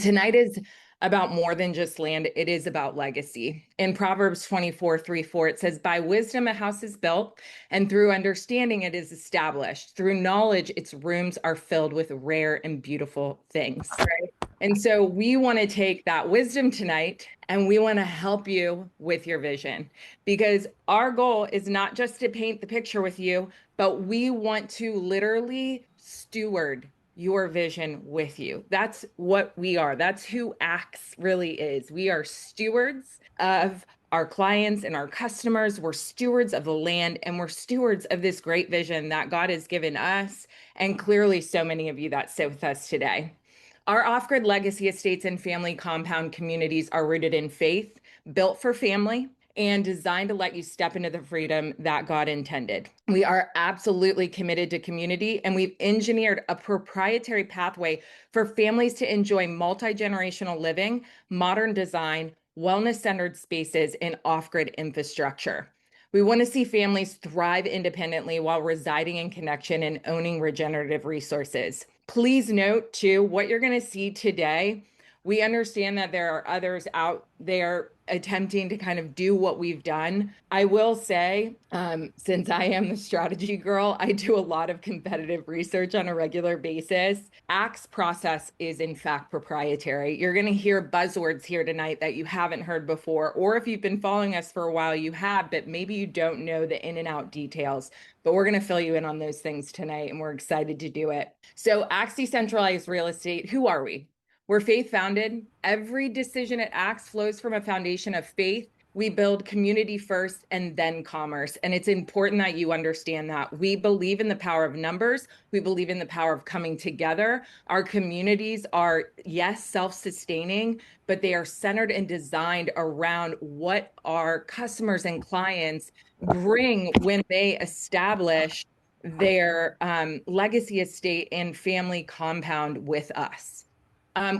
Tonight is about more than just land, it is about legacy. In Proverbs 24:3-4, it says, "By wisdom a house is built, and through understanding it is established. Through knowledge its rooms are filled with rare and beautiful things." Right? And so we want to take that wisdom tonight and we want to help you with your vision, because our goal is not just to paint the picture with you, but we want to literally steward your vision with you. That's what we are. That's who Axe really is. We are stewards of our clients and our customers. We're stewards of the land, and we're stewards of this great vision that God has given us, and clearly so many of you that sit with us today. Our off-grid legacy estates and family compound communities are rooted in faith, built for family, and designed to let you step into the freedom that God intended. We are absolutely committed to community, and we've engineered a proprietary pathway for families to enjoy multi-generational living, modern design, wellness-centered spaces, and off-grid infrastructure. We want to see families thrive independently while residing in connection and owning regenerative resources. Please note, too, what you're going to see today. We understand that there are others out there attempting to kind of do what we've done. I will say, since I am the strategy girl, I do a lot of competitive research on a regular basis. Axe process is in fact proprietary. You're going to hear buzzwords here tonight that you haven't heard before, or if you've been following us for a while, you have, but maybe you don't know the in and out details. But we're going to fill you in on those things tonight, and we're excited to do it. So, Axe Decentralized Real Estate, who are we? We're faith founded. Every decision at Axe flows from a foundation of faith. We build community first and then commerce. And it's important that you understand that. We believe in the power of numbers. We believe in the power of coming together. Our communities are, yes, self-sustaining, but they are centered and designed around what our customers and clients bring when they establish their legacy estate and family compound with us.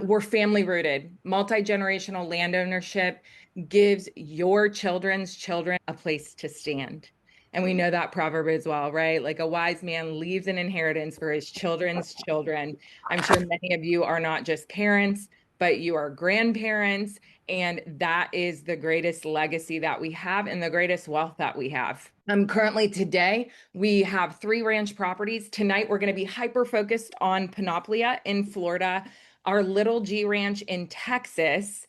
We're family rooted. Multi-generational land ownership gives your children's children a place to stand. And we know that proverb as well, right? Like a wise man leaves an inheritance for his children's children. I'm sure many of you are not just parents, but you are grandparents. And that is the greatest legacy that we have and the greatest wealth that we have. Currently today, we have 3 ranch properties. Tonight, we're going to be hyper focused on Panoplia in Florida, our Little G Ranch in Texas,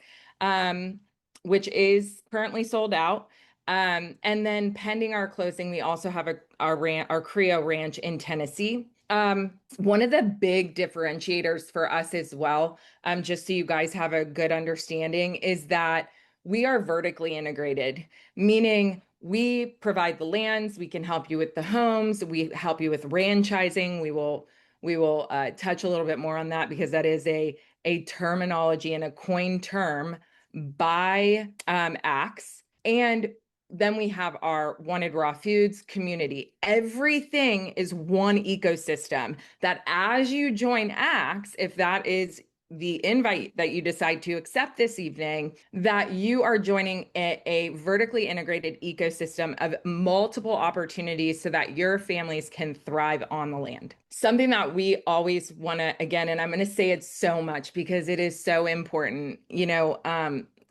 which is currently sold out. And then pending our closing, we also have our Creo Ranch in Tennessee. One of the big differentiators for us as well, just so you guys have a good understanding, is that we are vertically integrated, meaning we provide the lands, we can help you with the homes, we help you with franchising. We will touch a little bit more on that because that is a terminology and a coined term by Axe. And then we have our Wanted Raw Foods community. Everything is one ecosystem that as you join Axe, if that is the invite that you decide to accept this evening, that you are joining a vertically integrated ecosystem of multiple opportunities so that your families can thrive on the land. Something that we always want to, again, and I'm going to say it so much because it is so important,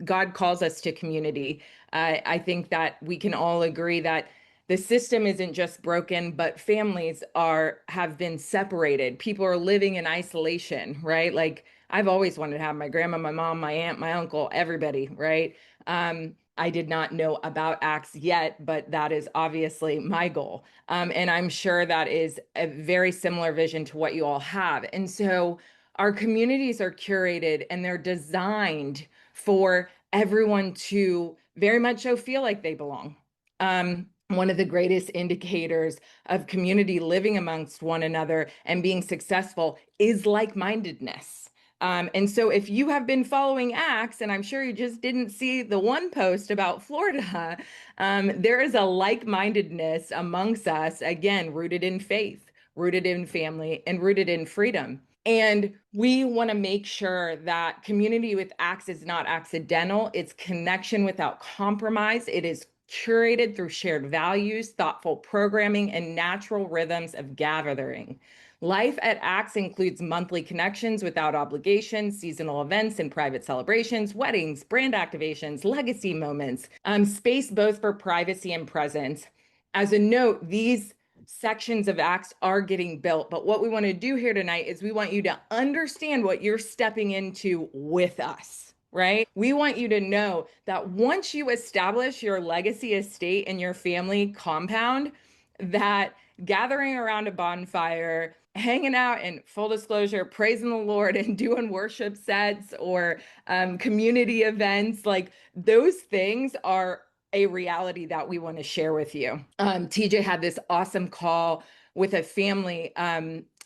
God calls us to community. I think that we can all agree that the system isn't just broken, but families have been separated. People are living in isolation, right? Like I've always wanted to have my grandma, my mom, my aunt, my uncle, everybody, right? I did not know about Axe yet, but that is obviously my goal. And I'm sure that is a very similar vision to what you all have. And so our communities are curated and they're designed for everyone to very much so feel like they belong. One of the greatest indicators of community living amongst one another and being successful is like-mindedness. And so if you have been following Axe, and I'm sure you just didn't see the one post about Florida, there is a like-mindedness amongst us, again, rooted in faith, rooted in family, and rooted in freedom. And we want to make sure that community with Axe is not accidental. It's connection without compromise. It is curated through shared values, thoughtful programming, and natural rhythms of gathering. Life at Axe includes monthly connections without obligations, seasonal events and private celebrations, weddings, brand activations, legacy moments, space both for privacy and presence. As a note, these sections of Axe are getting built, but what we want to do here tonight is we want you to understand what you're stepping into with us. Right? We want you to know that once you establish your legacy estate in your family compound, that gathering around a bonfire, hanging out, and full disclosure, praising the Lord and doing worship sets or community events, like those things are a reality that we want to share with you. TJ had this awesome call with a family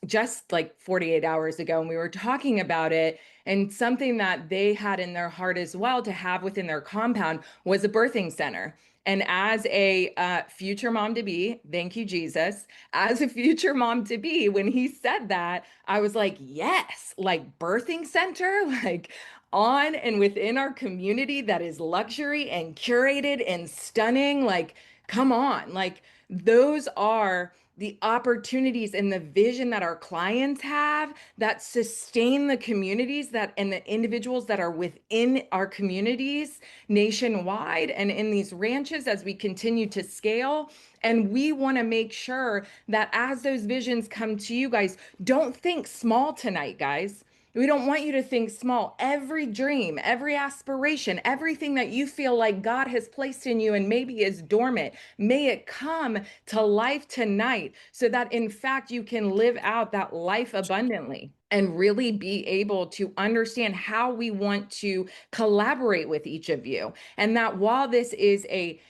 just like 48 hours ago, and we were talking about it. And something that they had in their heart as well to have within their compound was a birthing center. And as a future mom to be, thank you, Jesus, as a future mom to be, when he said that, I was like, yes, like birthing center, like on and within our community that is luxury and curated and stunning. Like, come on, like those are the opportunities and the vision that our clients have that sustain the communities that and the individuals that are within our communities nationwide and in these ranches as we continue to scale. And we want to make sure that as those visions come to you guys, don't think small tonight, guys. We don't want you to think small. Every dream, every aspiration, everything that you feel like God has placed in you and maybe is dormant, may it come to life tonight so that in fact you can live out that life abundantly and really be able to understand how we want to collaborate with each of you. And that while this is a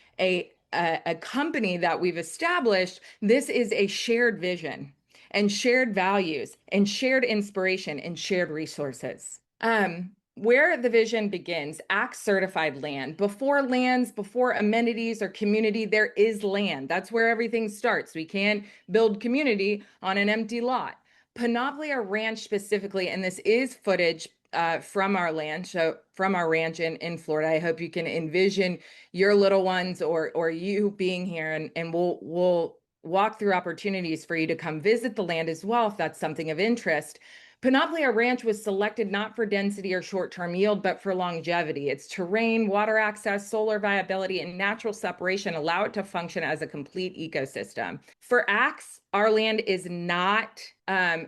company that we've established, this is a shared vision and shared values and shared inspiration and shared resources. Where the vision begins, Axe certified land. Before lands, before amenities or community, there is land. That's where everything starts. We can't build community on an empty lot. Panoplia Ranch specifically, and this is footage from our land, so from our ranch in Florida. I hope you can envision your little ones or you being here, and we'll walk through opportunities for you to come visit the land as well if that's something of interest. Panoplia Ranch was selected not for density or short-term yield, but for longevity. Its terrain, water access, solar viability, and natural separation allow it to function as a complete ecosystem. For Axe, our land is not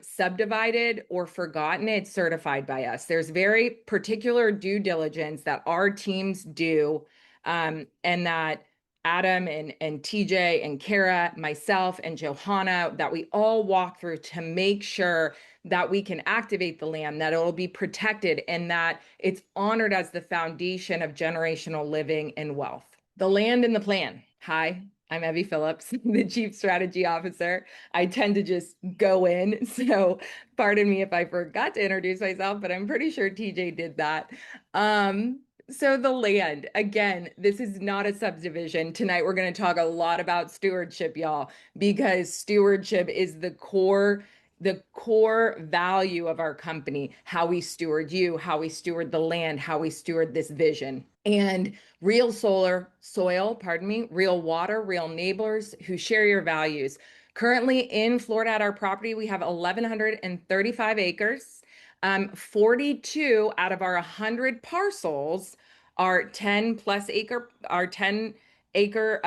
subdivided or forgotten. It's certified by us. There's very particular due diligence that our teams do, and that Adam and TJ and Kara, myself and Johanna, that we all walk through to make sure that we can activate the land, that it will be protected, and that it's honored as the foundation of generational living and wealth. The land and the plan. Hi, I'm Evie Phillips, the Chief Strategy Officer. I tend to just go in, so pardon me if I forgot to introduce myself, but I'm pretty sure TJ did that. So the land, again, this is not a subdivision. Tonight, we're going to talk a lot about stewardship, y'all, because stewardship is the core value of our company, how we steward you, how we steward the land, how we steward this vision. And real soil, real water, real neighbors who share your values. Currently in Florida at our property, we have 1,135 acres. 42 out of our 100 parcels are 10 acre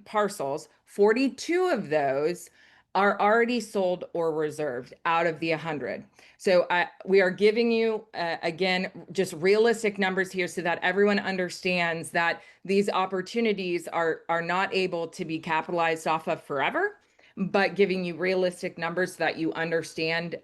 parcels. 42 of those are already sold or reserved out of the 100. So we are giving you, again, just realistic numbers here so that everyone understands that these opportunities are not able to be capitalized off of forever, but giving you realistic numbers so that you understand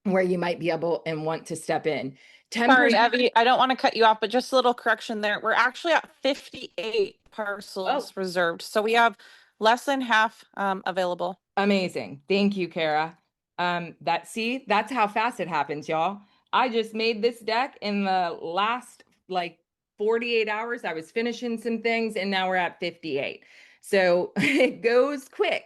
where you might be able and want to step in. 10%. Sorry, Evie, I don't want to cut you off, but just a little correction there. We're actually at 58 parcels reserved. So we have less than half available. Amazing. Thank you, Kara. That's how fast it happens, y'all. I just made this deck in the last like 48 hours. I was finishing some things and now we're at 58. So it goes quick.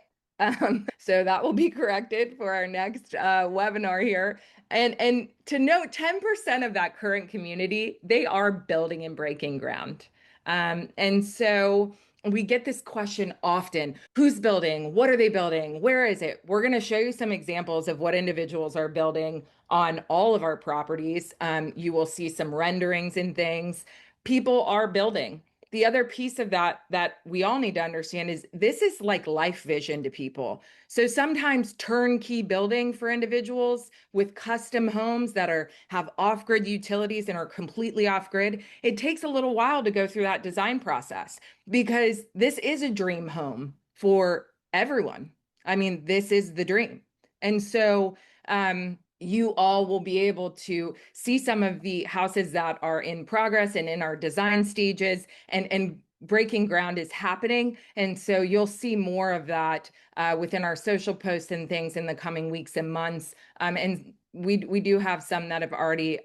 So that will be corrected for our next webinar here. And to note, 10% of that current community, they are building and breaking ground. And so we get this question often: who's building? What are they building? Where is it? We're going to show you some examples of what individuals are building on all of our properties. You will see some renderings and things. People are building. The other piece of that we all need to understand is this is like life vision to people. So sometimes turnkey building for individuals with custom homes that have off-grid utilities and are completely off-grid, it takes a little while to go through that design process because this is a dream home for everyone. I mean, this is the dream. And so you all will be able to see some of the houses that are in progress and in our design stages, and breaking ground is happening. And so you'll see more of that within our social posts and things in the coming weeks and months. And we do have some that have already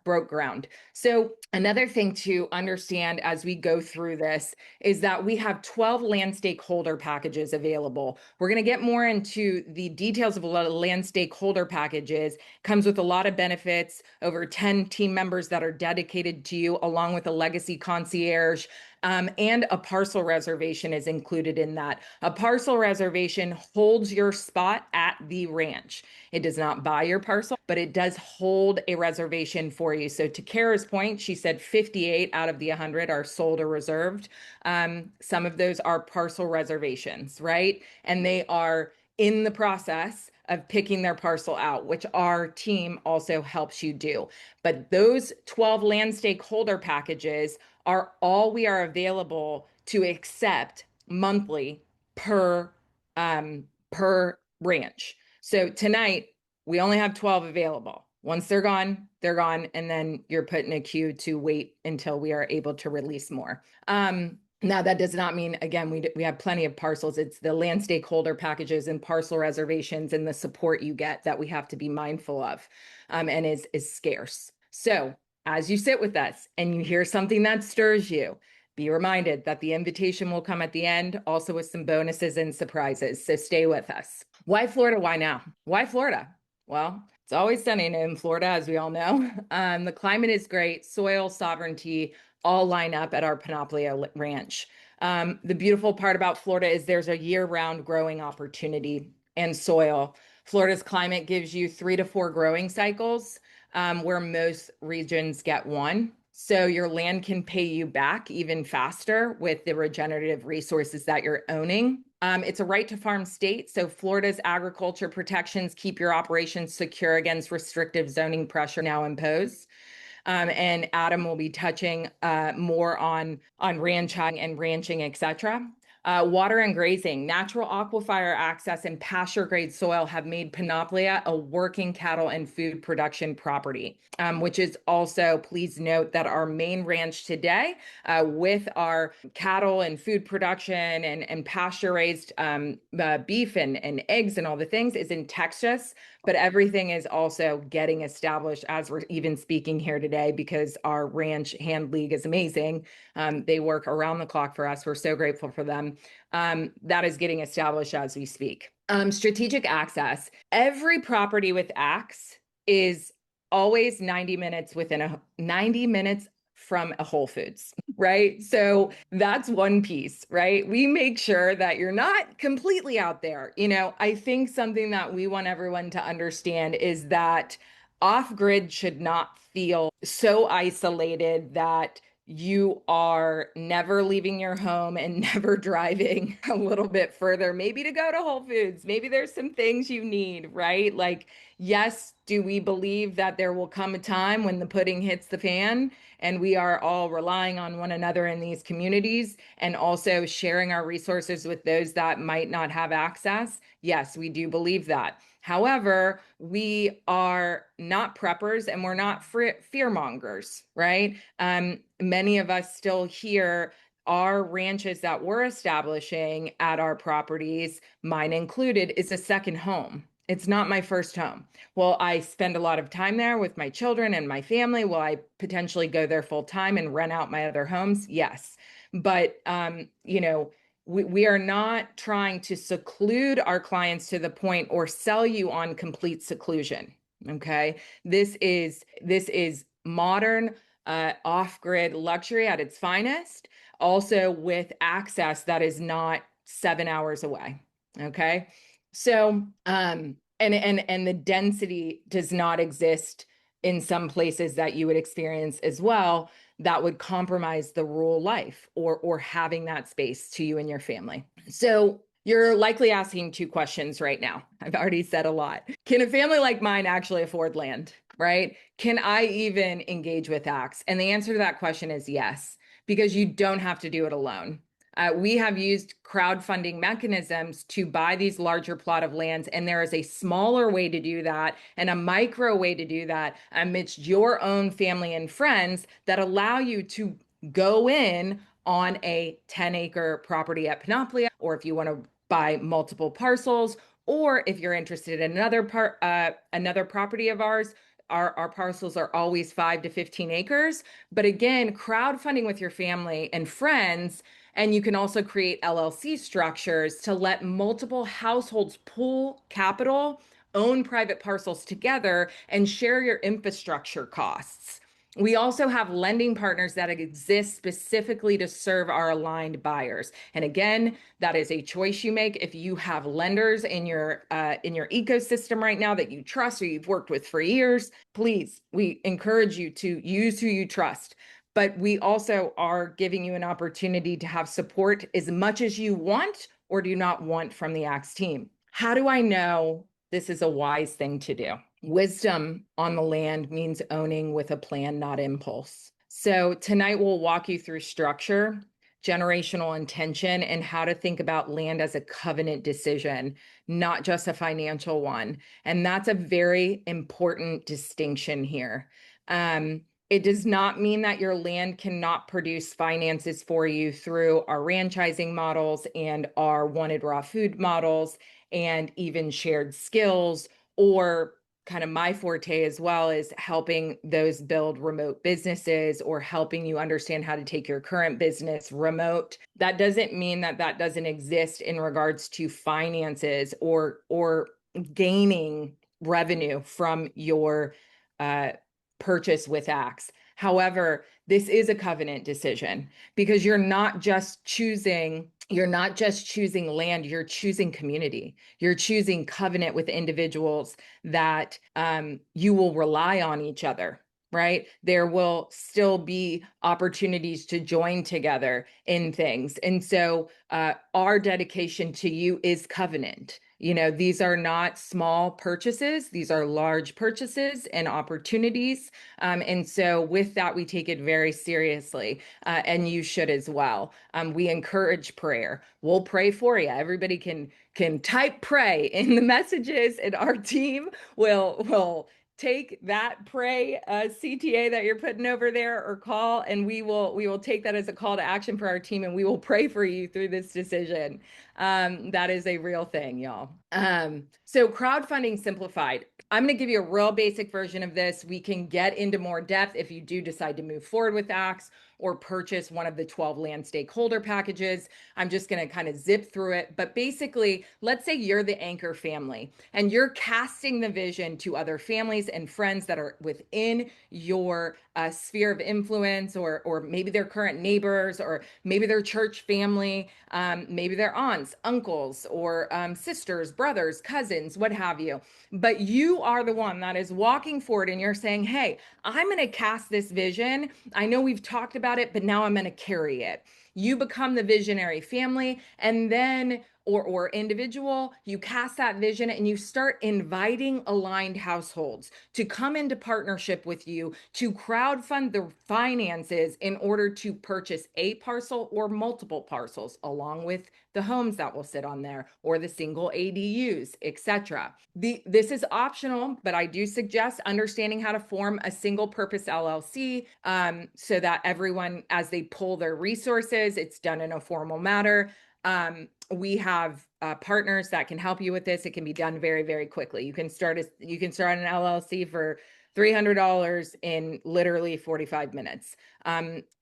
broke ground. So another thing to understand as we go through this is that we have 12 land stakeholder packages available. We're going to get more into the details of a lot of land stakeholder packages. Comes with a lot of benefits, over 10 team members that are dedicated to you, along with a legacy concierge. And a parcel reservation is included in that. A parcel reservation holds your spot at the ranch. It does not buy your parcel, but it does hold a reservation for you. So to Kara's point, she said 58 out of the 100 are sold or reserved. Some of those are parcel reservations, right? And they are in the process of picking their parcel out, which our team also helps you do. But those 12 land stakeholder packages are all we are available to accept monthly per ranch. So tonight we only have 12 available. Once they're gone, and then you're put in a queue to wait until we are able to release more. Now, that does not mean, again, we have plenty of parcels. It's the land stakeholder packages and parcel reservations and the support you get that we have to be mindful of, and is scarce. So as you sit with us and you hear something that stirs you, be reminded that the invitation will come at the end, also with some bonuses and surprises. So stay with us. Why Florida? Why now? Why Florida? Well, it's always sunny in Florida, as we all know. The climate is great. Soil sovereignty all line up at our Panoplia Ranch. The beautiful part about Florida is there's a year-round growing opportunity and soil. Florida's climate gives you 3 to 4 growing cycles, where most regions get one. So your land can pay you back even faster with the regenerative resources that you're owning. It's a right to farm state. So Florida's agriculture protections keep your operations secure against restrictive zoning pressure now imposed. And Adam will be touching more on ranching and ranching, etc. Water and grazing, natural aquifer access, and pasture grade soil have made Panoplia a working cattle and food production property, which is also, please note that our main ranch today, with our cattle and food production and pasture raised beef and eggs and all the things, is in Texas. But everything is also getting established as we're even speaking here today, because our ranch hand league is amazing. They work around the clock for us. We're so grateful for them. That is getting established as we speak. Strategic access. Every property with AXE is always 90 minutes from a Whole Foods, right? So that's one piece, right? We make sure that you're not completely out there. I think something that we want everyone to understand is that off-grid should not feel so isolated that you are never leaving your home and never driving a little bit further, maybe to go to Whole Foods. Maybe there's some things you need, right? Like, yes, do we believe that there will come a time when the pudding hits the fan and we are all relying on one another in these communities and also sharing our resources with those that might not have access? Yes, we do believe that. However, we are not preppers and we're not fear mongers, right? Many of us still here are ranches that we're establishing at our properties, mine included, is a second home. It's not my first home. Well, I spend a lot of time there with my children and my family. Will I potentially go there full time and rent out my other homes? Yes. But, we are not trying to seclude our clients to the point or sell you on complete seclusion. Okay. This is modern off-grid luxury at its finest, also with access that is not 7 hours away. Okay. So, and the density does not exist in some places that you would experience as well that would compromise the rural life or having that space to you and your family. So you're likely asking two questions right now. I've already said a lot. Can a family like mine actually afford land, right? Can I even engage with ACTS? And the answer to that question is yes, because you don't have to do it alone. We have used crowdfunding mechanisms to buy these larger plot of lands, and there is a smaller way to do that and a micro way to do that amidst your own family and friends that allow you to go in on a 10-acre property at Panoplia, or if you want to buy multiple parcels, or if you're interested in another property of ours. Our parcels are always 5 to 15 acres. But again, crowdfunding with your family and friends. And you can also create LLC structures to let multiple households pool capital, own private parcels together, and share your infrastructure costs. We also have lending partners that exist specifically to serve our aligned buyers. And again, that is a choice you make. If you have lenders in your ecosystem right now that you trust or you've worked with for years, please, we encourage you to use who you trust. But we also are giving you an opportunity to have support as much as you want or do not want from the ACTS team. How do I know this is a wise thing to do? Wisdom on the land means owning with a plan, not impulse. So tonight we'll walk you through structure, generational intention, and how to think about land as a covenant decision, not just a financial one. And that's a very important distinction here. It does not mean that your land cannot produce finances for you through our franchising models and our wanted raw food models and even shared skills, or kind of my forte as well is helping those build remote businesses or helping you understand how to take your current business remote. That doesn't mean that that doesn't exist in regards to finances or gaining revenue from your purchase with ACTS. However, this is a covenant decision because you're not just choosing land, you're choosing community. You're choosing covenant with individuals that you will rely on each other, right? There will still be opportunities to join together in things. And so our dedication to you is covenant. You know, these are not small purchases. These are large purchases and opportunities. And so with that, we take it very seriously, and you should as well. We encourage prayer. We'll pray for you. Everybody can type pray in the messages, and our team will take that pray CTA that you're putting over there or call, and we will take that as a call to action for our team, and we will pray for you through this decision. That is a real thing, y'all. So crowdfunding simplified. I'm going to give you a real basic version of this. We can get into more depth if you do decide to move forward with ACTS or purchase one of the 12 land stakeholder packages. I'm just going to kind of zip through it. But basically, let's say you're the anchor family and you're casting the vision to other families and friends that are within your sphere of influence, or maybe their current neighbors, or maybe their church family, maybe their aunts, uncles, or sisters, brothers, cousins, what have you. But you are the one that is walking forward and you're saying, hey, I'm going to cast this vision. I know we've talked about it, but now I'm going to carry it. You become the visionary family, and then or individual, you cast that vision and you start inviting aligned households to come into partnership with you to crowdfund the finances in order to purchase a parcel or multiple parcels, along with the homes that will sit on there or the single ADUs, etc. This is optional, but I do suggest understanding how to form a single purpose LLC, so that everyone, as they pull their resources, it's done in a formal manner. We have partners that can help you with this. It can be done very, very quickly. You can start an LLC for $300 in literally 45 minutes.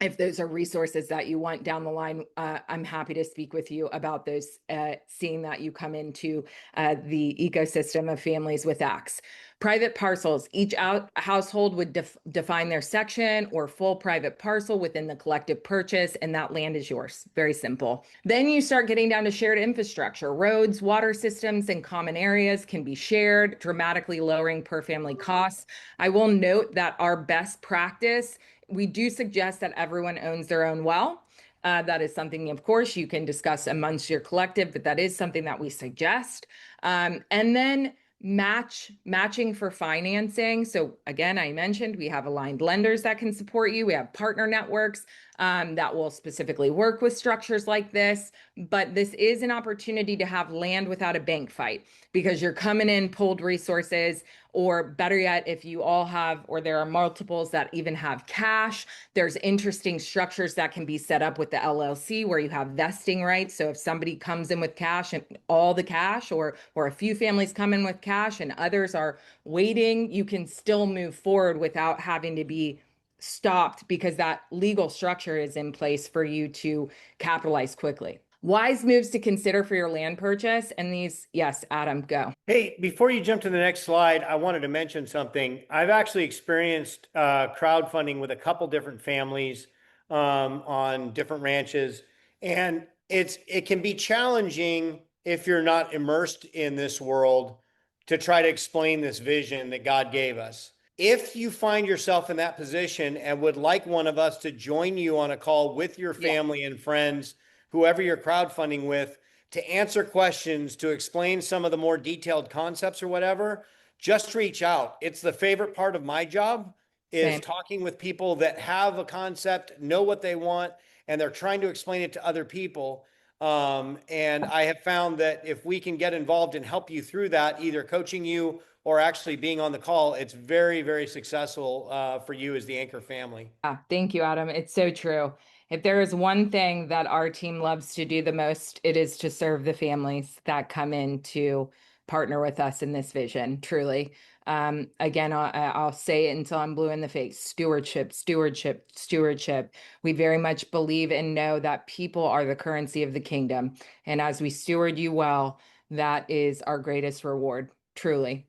If those are resources that you want down the line, I'm happy to speak with you about those, seeing that you come into the ecosystem of families with ACTS. Private parcels, each household would define their section or full private parcel within the collective purchase, and that land is yours. Very simple. Then you start getting down to shared infrastructure. Roads, water systems, and common areas can be shared, dramatically lowering per family costs. I will note that our best practice, we do suggest that everyone owns their own well. That is something, of course, you can discuss amongst your collective, but that is something that we suggest. And then matching for financing. So again, I mentioned we have aligned lenders that can support you. We have partner networks that will specifically work with structures like this. But this is an opportunity to have land without a bank fight, because you're coming in pooled resources, or better yet, if you all have, or there are multiples that even have cash, there's interesting structures that can be set up with the LLC where you have vesting rights. So if somebody comes in with cash and all the cash, or a few families come in with cash and others are waiting, you can still move forward without having to be stopped, because that legal structure is in place for you to capitalize quickly. Wise moves to consider for your land purchase. And these, yes, Adam, go. Hey, before you jump to the next slide, I wanted to mention something. I've actually experienced crowdfunding with a couple different families on different ranches, and it can be challenging if you're not immersed in this world to try to explain this vision that God gave us. If you find yourself in that position and would like one of us to join you on a call with your family and friends, whoever you're crowdfunding with, to answer questions, to explain some of the more detailed concepts or whatever, just reach out. It's the favorite part of my job, is Same. talking with people that have a concept, know what they want, and they're trying to explain it to other people. And I have found that if we can get involved and help you through that, either coaching you or actually being on the call, it's very, very successful for you as the Anchor family. Thank you, Adam. It's so true. If there is one thing that our team loves to do the most, it is to serve the families that come in to partner with us in this vision, truly. Again, I'll say it until I'm blue in the face. Stewardship, stewardship, stewardship. We very much believe and know that people are the currency of the kingdom. And as we steward you well, that is our greatest reward, truly.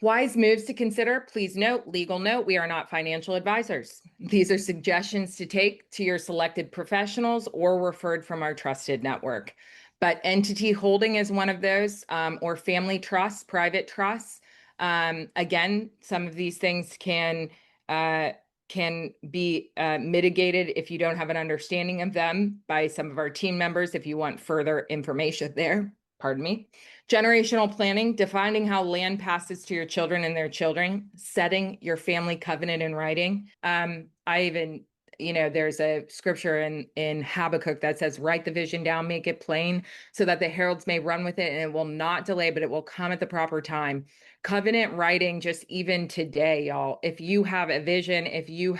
Wise moves to consider. Please note, legal note, we are not financial advisors. These are suggestions to take to your selected professionals or referred from our trusted network. But entity holding is one of those, or family trusts, private trusts. Again, some of these things can be mitigated if you don't have an understanding of them by some of our team members, if you want further information there. Pardon me. Generational planning, defining how land passes to your children and their children, setting your family covenant in writing. I even, there's a scripture in Habakkuk that says, write the vision down, make it plain, so that the heralds may run with it, and it will not delay, but it will come at the proper time. Covenant writing, just even today, y'all, if you have a vision, if you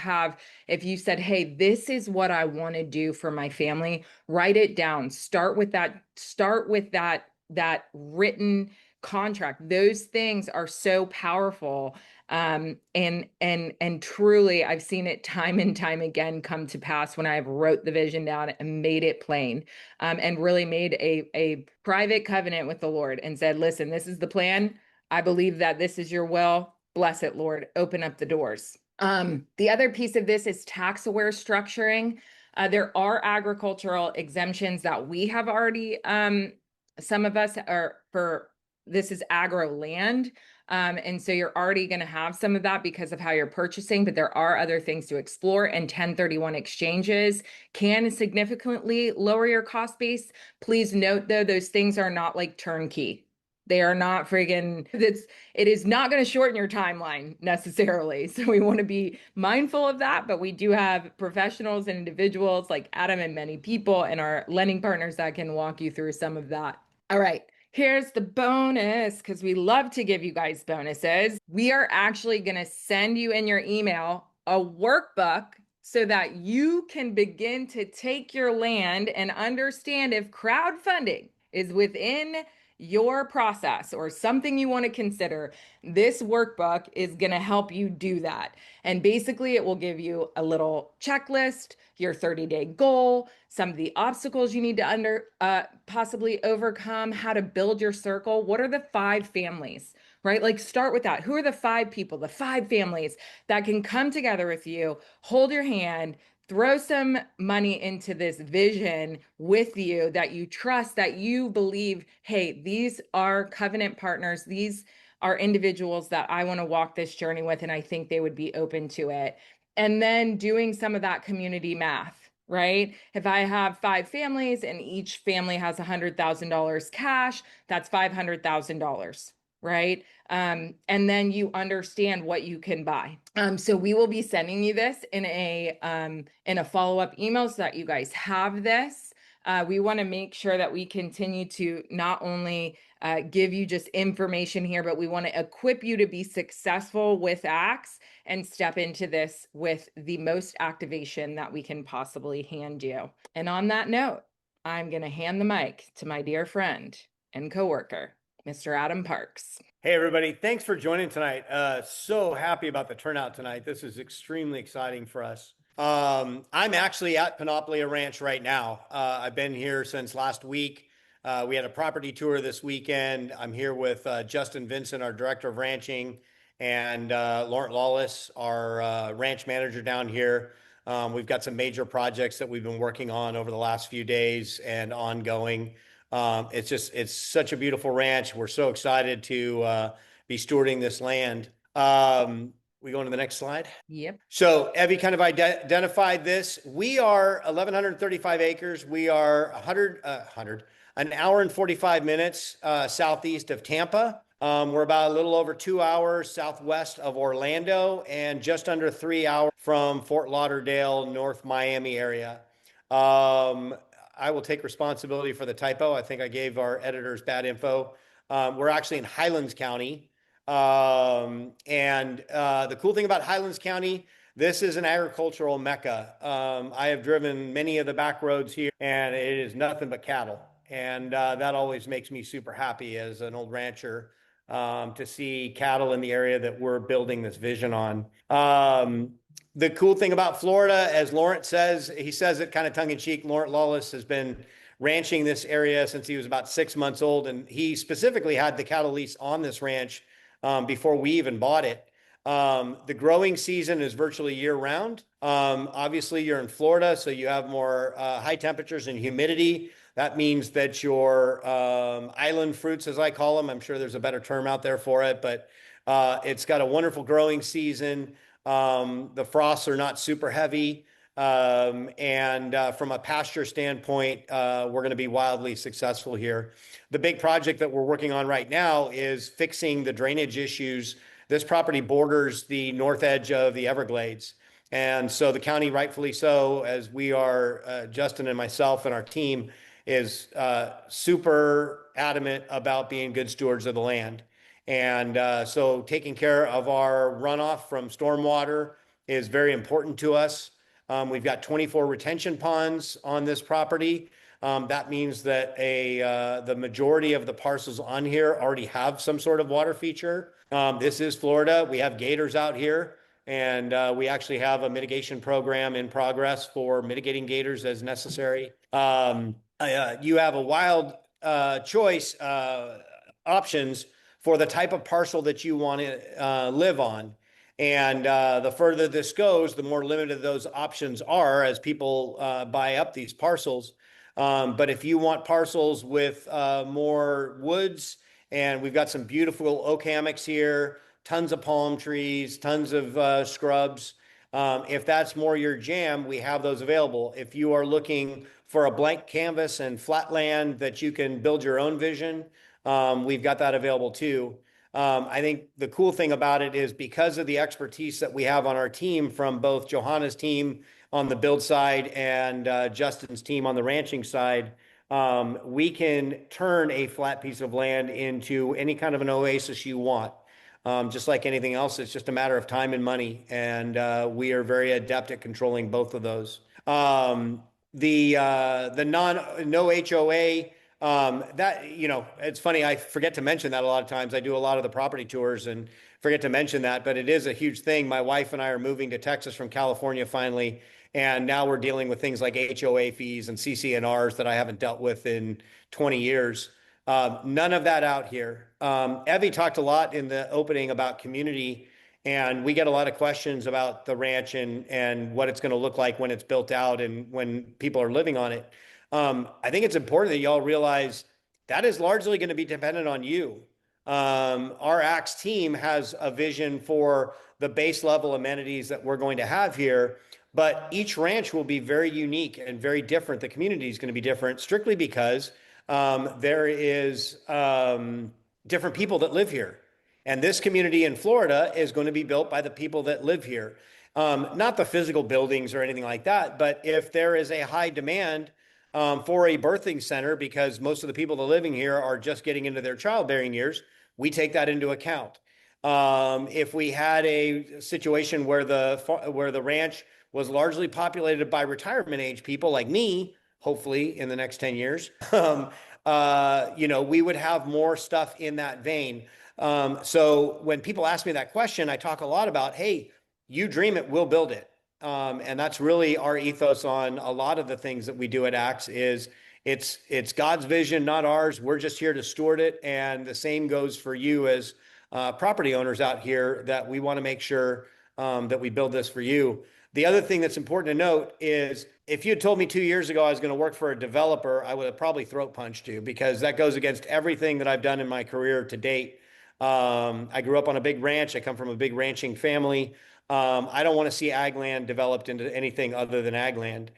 said, hey, this is what I want to do for my family, write it down. Start with that written contract. Those things are so powerful. And truly, I've seen it time and time again come to pass when I've wrote the vision down and made it plain, and really made a private covenant with the Lord and said, listen, this is the plan. I believe that this is your will. Bless it, Lord. Open up the doors. The other piece of this is tax-aware structuring. There are agricultural exemptions that we have already, some of us are this is agro land. And so you're already going to have some of that because of how you're purchasing, but there are other things to explore, and 1031 exchanges can significantly lower your cost base. Please note though, those things are not like turnkey. They are not it is not going to shorten your timeline necessarily. So we want to be mindful of that, but we do have professionals and individuals like Adam and many people and our lending partners that can walk you through some of that. All right. Here's the bonus, because we love to give you guys bonuses. We are actually going to send you in your email a workbook so that you can begin to take your land and understand if crowdfunding is within your process or something you want to consider. This workbook is going to help you do that. And basically, it will give you a little checklist, your 30-day goal, some of the obstacles you need to possibly overcome, how to build your circle. What are the 5 families? right? Like start with that. Who are the 5 people, the 5 families that can come together with you, hold your hand, throw some money into this vision with you that you trust, that you believe, hey, these are covenant partners. These are individuals that I want to walk this journey with, and I think they would be open to it. And then doing some of that community math, right? If I have 5 families and each family has $100,000 cash, that's $500,000, right? And then you understand what you can buy. So we will be sending you this in a follow-up email so that you guys have this. We want to make sure that we continue to not only give you just information here, but we want to equip you to be successful with ACTS and step into this with the most activation that we can possibly hand you. And on that note, I'm going to hand the mic to my dear friend and coworker, Mr. Adam Parks. Hey, everybody. Thanks for joining tonight. So happy about the turnout tonight. This is extremely exciting for us. I'm actually at Panoplia Ranch right now. I've been here since last week. We had a property tour this weekend. I'm here with Justin Vincent, our director of ranching, and Laurent Lawless, our ranch manager down here. We've got some major projects that we've been working on over the last few days and ongoing. It's such a beautiful ranch. We're so excited to be stewarding this land. We go on to the next slide. Yep. So Evie kind of identified this. We are 1,135 acres. We are an hour and 45 minutes southeast of Tampa. We're about a little over 2 hours southwest of Orlando and just under 3 hours from Fort Lauderdale, North Miami area. I will take responsibility for the typo. I think I gave our editors bad info. We're actually in Highlands County. And the cool thing about Highlands County, this is an agricultural mecca. I have driven many of the back roads here, and it is nothing but cattle. And that always makes me super happy as an old rancher to see cattle in the area that we're building this vision on. The cool thing about Florida, as Laurent says, he says it kind of tongue in cheek, Laurent Lawless has been ranching this area since he was about 6 months old. And he specifically had the cattle lease on this ranch before we even bought it. The growing season is virtually year round. Obviously you're in Florida, so you have more high temperatures and humidity. That means that your island fruits, as I call them, I'm sure there's a better term out there for it, but it's got a wonderful growing season. The frosts are not super heavy. And from a pasture standpoint, we're going to be wildly successful here. The big project that we're working on right now is fixing the drainage issues. This property borders the north edge of the Everglades. And so the county, rightfully so, as we are, Justin and myself and our team, is super adamant about being good stewards of the land. And so taking care of our runoff from stormwater is very important to us. We've got 24 retention ponds on this property. That means that the majority of the parcels on here already have some sort of water feature. This is Florida. We have gators out here, and we actually have a mitigation program in progress for mitigating gators as necessary. You have a wild choice options for the type of parcel that you want to live on. And the further this goes, the more limited those options are as people buy up these parcels. But if you want parcels with more woods, and we've got some beautiful oak hammocks here, tons of palm trees, tons of scrubs. If that's more your jam, we have those available. If you are looking for a blank canvas and flat land that you can build your own vision, we've got that available too. I think the cool thing about it is because of the expertise that we have on our team from both Johanna's team on the build side and Justin's team on the ranching side, we can turn a flat piece of land into any kind of an oasis you want. Just like anything else, it's just a matter of time and money. And we are very adept at controlling both of those. The no HOA, that, you know, it's funny. I forget to mention that a lot of times. I do a lot of the property tours and forget to mention that, but it is a huge thing. My wife and I are moving to Texas from California finally. And now we're dealing with things like HOA fees and CCNRs that I haven't dealt with in 20 years. None of that out here. Evie talked a lot in the opening about community, and we get a lot of questions about the ranch and what it's going to look like when it's built out and when people are living on it. I think it's important that y'all realize that is largely going to be dependent on you. Our ACTS team has a vision for the base level amenities that we're going to have here, but each ranch will be very unique and very different. The community is going to be different strictly because there is different people that live here. And this community in Florida is going to be built by the people that live here. Not the physical buildings or anything like that, but if there is a high demand for a birthing center, because most of the people that are living here are just getting into their childbearing years, we take that into account. If we had a situation where the ranch was largely populated by retirement age people like me, hopefully in the next 10 years, we would have more stuff in that vein. So when people ask me that question, I talk a lot about, hey, you dream it, we'll build it. And that's really our ethos on a lot of the things that we do at ACTS is it's God's vision, not ours. We're just here to steward it. And the same goes for you as property owners out here, that we want to make sure that we build this for you. The other thing that's important to note is if you had told me 2 years ago I was going to work for a developer, I would have probably throat punched you, because that goes against everything that I've done in my career to date. I grew up on a big ranch. I come from a big ranching family. I don't want to see ag land developed into anything other than ag land.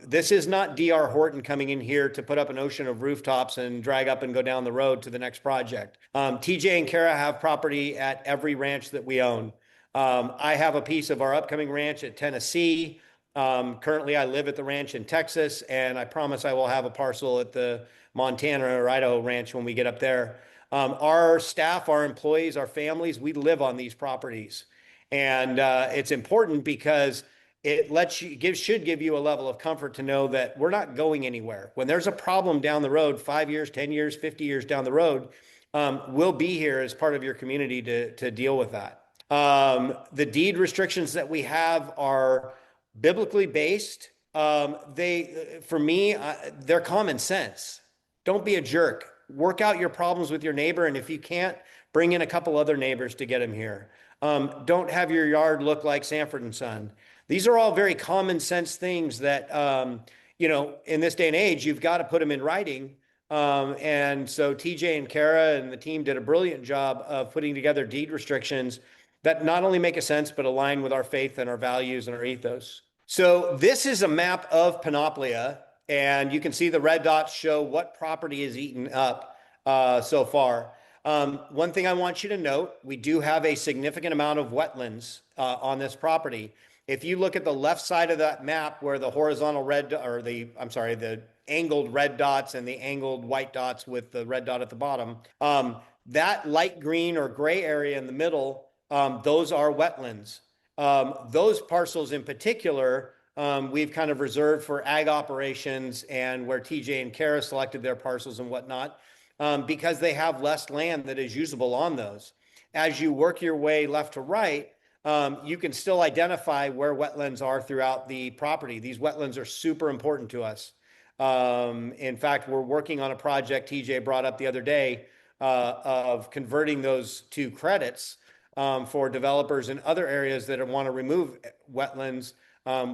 This is not D.R. Horton coming in here to put up an ocean of rooftops and drag up and go down the road to the next project. TJ and Kara have property at every ranch that we own. I have a piece of our upcoming ranch at Tennessee. Currently, I live at the ranch in Texas, and I promise I will have a parcel at the Montana or Idaho ranch when we get up there. Our staff, our employees, our families, we live on these properties. And it's important because it should give you a level of comfort to know that we're not going anywhere. When there's a problem down the road, 5 years, 10 years, 50 years down the road, we'll be here as part of your community to deal with that. The deed restrictions that we have are biblically based. For me, they're common sense. Don't be a jerk. Work out your problems with your neighbor. And if you can't, bring in a couple other neighbors to get them here. Don't have your yard look like Sanford and Son. These are all very common sense things that, in this day and age, you've got to put them in writing. And so TJ and Kara and the team did a brilliant job of putting together deed restrictions that not only make a sense, but align with our faith and our values and our ethos. So this is a map of Panoplia, and you can see the red dots show what property is eaten up so far. One thing I want you to note, we do have a significant amount of wetlands on this property. If you look at the left side of that map where the horizontal the angled red dots and the angled white dots with the red dot at the bottom, that light green or gray area in the middle, those are wetlands. Those parcels in particular, we've kind of reserved for ag operations and where TJ and Kara selected their parcels and whatnot, because they have less land that is usable on those. As you work your way left to right, you can still identify where wetlands are throughout the property. These wetlands are super important to us. In fact, we're working on a project TJ brought up the other day of converting those to credits for developers in other areas that want to remove wetlands.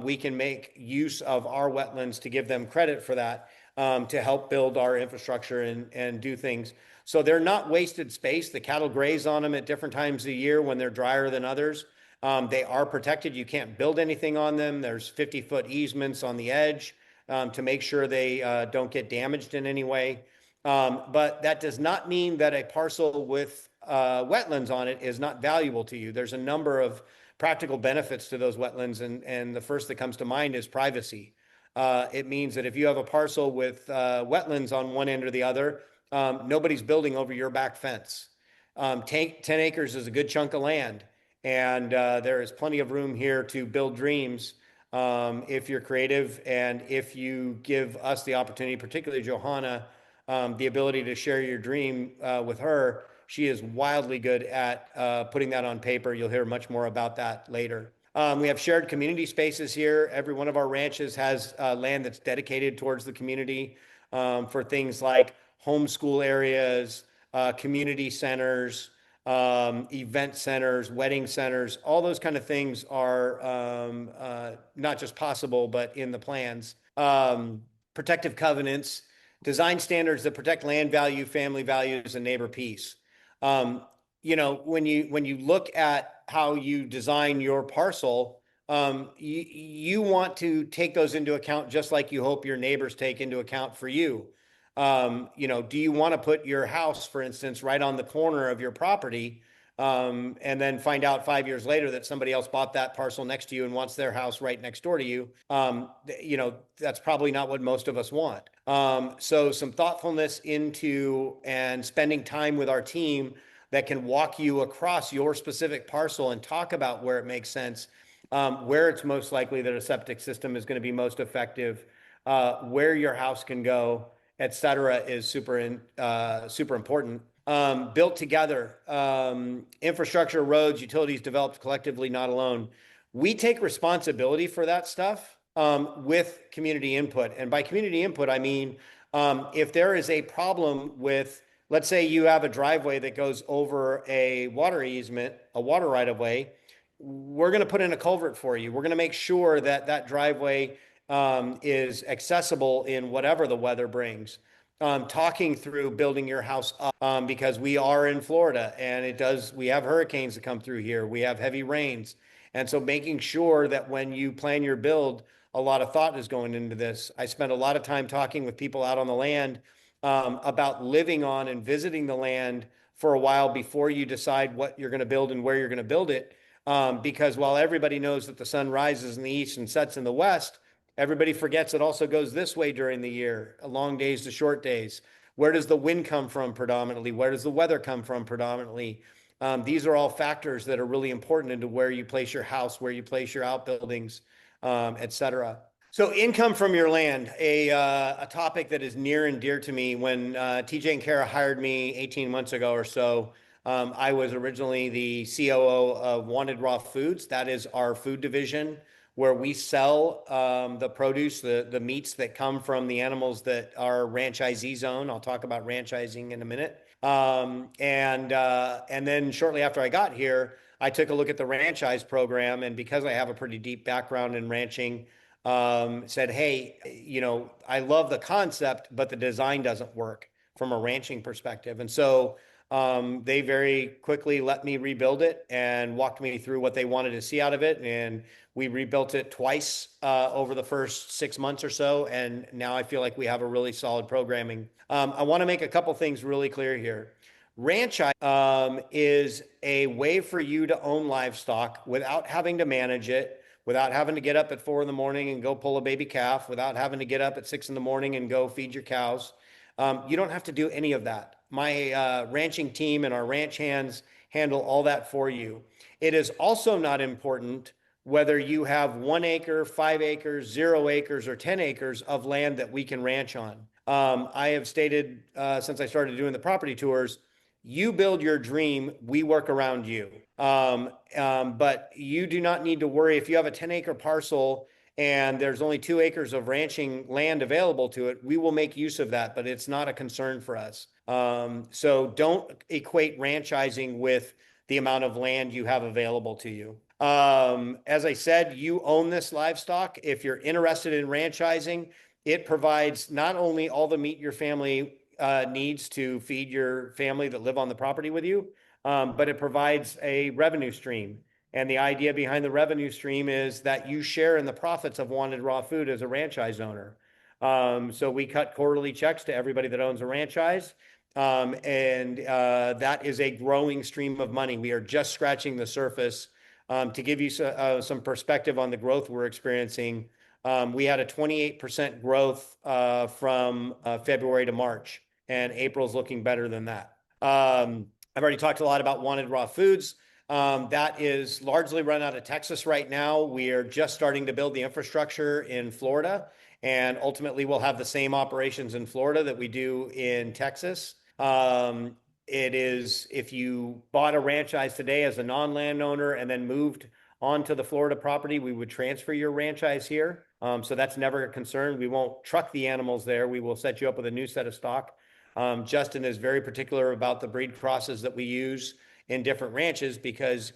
We can make use of our wetlands to give them credit for that, to help build our infrastructure and do things. So they're not wasted space. The cattle graze on them at different times of the year when they're drier than others. They are protected. You can't build anything on them. There's 50-foot easements on the edge to make sure they don't get damaged in any way. But that does not mean that a parcel with wetlands on it is not valuable to you. There's a number of practical benefits to those wetlands, and the first that comes to mind is privacy. It means that if you have a parcel with wetlands on one end or the other, nobody's building over your back fence. 10 acres is a good chunk of land, and there is plenty of room here to build dreams if you're creative and if you give us the opportunity, particularly Johanna, the ability to share your dream with her. She is wildly good at putting that on paper. You'll hear much more about that later. We have shared community spaces here. Every one of our ranches has land that's dedicated towards the community for things like homeschool areas, community centers, event centers, wedding centers, all those kind of things are not just possible, but in the plans. Protective covenants, design standards that protect land value, family values, and neighbor peace. When you look at how you design your parcel, you want to take those into account just like you hope your neighbors take into account for you. Do you want to put your house, for instance, right on the corner of your property, and then find out 5 years later that somebody else bought that parcel next to you and wants their house right next door to you? That's probably not what most of us want. So some thoughtfulness into and spending time with our team that can walk you across your specific parcel and talk about where it makes sense, where it's most likely that a septic system is going to be most effective, where your house can go, et cetera, is super important. Built together, infrastructure, roads, utilities developed collectively, not alone. We take responsibility for that stuff with community input. And by community input, I mean, if there is a problem with, let's say you have a driveway that goes over a water easement, a water right of way, we're going to put in a culvert for you. We're going to make sure that that driveway is accessible in whatever the weather brings. Talking through building your house up, because we are in Florida and we have hurricanes that come through here. We have heavy rains. And so making sure that when you plan your build, a lot of thought is going into this. I spent a lot of time talking with people out on the land about living on and visiting the land for a while before you decide what you're going to build and where you're going to build it. Because while everybody knows that the sun rises in the east and sets in the west, everybody forgets it also goes this way during the year, long days to short days. Where does the wind come from predominantly? Where does the weather come from predominantly? These are all factors that are really important into where you place your house, where you place your outbuildings, et cetera. So income from your land, a topic that is near and dear to me. When TJ and Kara hired me 18 months ago or so, I was originally the COO of Wanted Raw Foods. That is our food division where we sell the produce, the meats that come from the animals that are ranchisees own. I'll talk about franchising in a minute. And then shortly after I got here, I took a look at the franchise program. And because I have a pretty deep background in ranching, said, hey, I love the concept, but the design doesn't work from a ranching perspective. And so they very quickly let me rebuild it and walked me through what they wanted to see out of it. And we rebuilt it twice over the first 6 months or so. And now I feel like we have a really solid programming. I want to make a couple things really clear here. Ranchise is a way for you to own livestock without having to manage it, without having to get up at 4 a.m. and go pull a baby calf, without having to get up at 6 a.m. and go feed your cows. You don't have to do any of that. My ranching team and our ranch hands handle all that for you. It is also not important whether you have 1 acre, 5 acres, 0 acres, or 10 acres of land that we can ranch on. I have stated since I started doing the property tours, you build your dream, we work around you. But you do not need to worry if you have a 10-acre parcel and there's only 2 acres of ranching land available to it, we will make use of that, but it's not a concern for us. So don't equate franchising with the amount of land you have available to you. As I said, you own this livestock. If you're interested in franchising, it provides not only all the meat your family needs to feed your family that live on the property with you, but it provides a revenue stream. And the idea behind the revenue stream is that you share in the profits of Wanted Raw Food as a franchise owner. So we cut quarterly checks to everybody that owns a franchise. And that is a growing stream of money. We are just scratching the surface. To give you some perspective on the growth we're experiencing, we had a 28% growth from February to March, and April's looking better than that. I've already talked a lot about Wanted Raw Foods. That is largely run out of Texas right now. We are just starting to build the infrastructure in Florida, and ultimately we'll have the same operations in Florida that we do in Texas. It is, if you bought a franchise today as a non-landowner and then moved onto the Florida property, we would transfer your franchise here. So that's never a concern. We won't truck the animals there. We will set you up with a new set of stock. Justin is very particular about the breed crosses that we use in different ranches because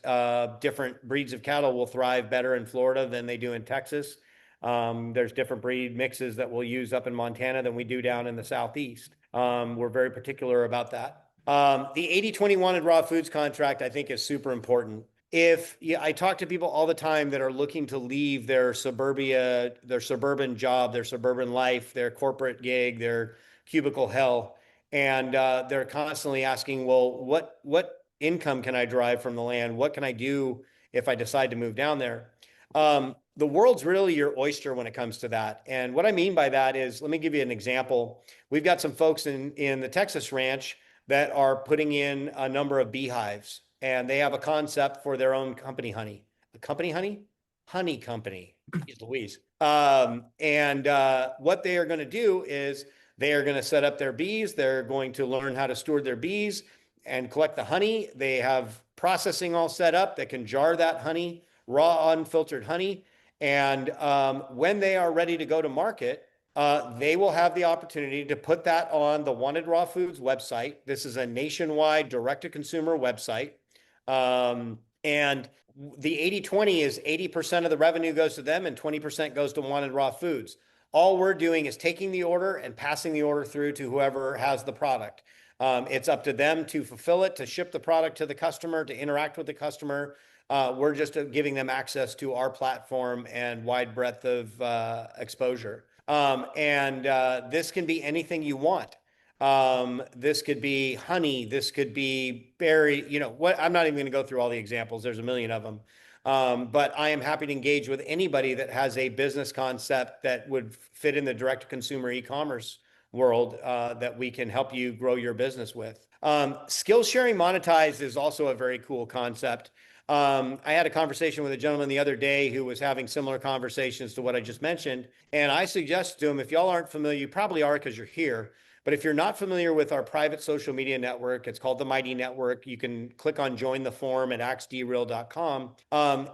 different breeds of cattle will thrive better in Florida than they do in Texas. There's different breed mixes that we'll use up in Montana than we do down in the Southeast. We're very particular about that. The 80/20 wanted raw foods contract, I think, is super important. I talk to people all the time that are looking to leave their suburban job, their suburban life, their corporate gig, their cubicle hell, and they're constantly asking, well, what income can I derive from the land? What can I do if I decide to move down there? The world's really your oyster when it comes to that. And what I mean by that is, let me give you an example. We've got some folks in the Texas ranch that are putting in a number of beehives, and they have a concept for their own company honey. The company honey? Honey company. Jeez Louise. What they are going to do is they are going to set up their bees. They're going to learn how to steward their bees and collect the honey. They have processing all set up that can jar that honey, raw, unfiltered honey. And when they are ready to go to market, they will have the opportunity to put that on the Wanted Raw Foods website. This is a nationwide direct-to-consumer website. And the 80/20 is 80% of the revenue goes to them and 20% goes to Wanted Raw Foods. All we're doing is taking the order and passing the order through to whoever has the product. It's up to them to fulfill it, to ship the product to the customer, to interact with the customer. We're just giving them access to our platform and wide breadth of exposure. This can be anything you want. This could be honey. This could be berry. I'm not even going to go through all the examples. There's a million of them. But I am happy to engage with anybody that has a business concept that would fit in the direct-to-consumer e-commerce world that we can help you grow your business with. Skill sharing monetized is also a very cool concept. I had a conversation with a gentleman the other day who was having similar conversations to what I just mentioned. And I suggested to him, if y'all aren't familiar, you probably are because you're here. But if you're not familiar with our private social media network, it's called the Mighty Network. You can click on join the forum at axedreal.com.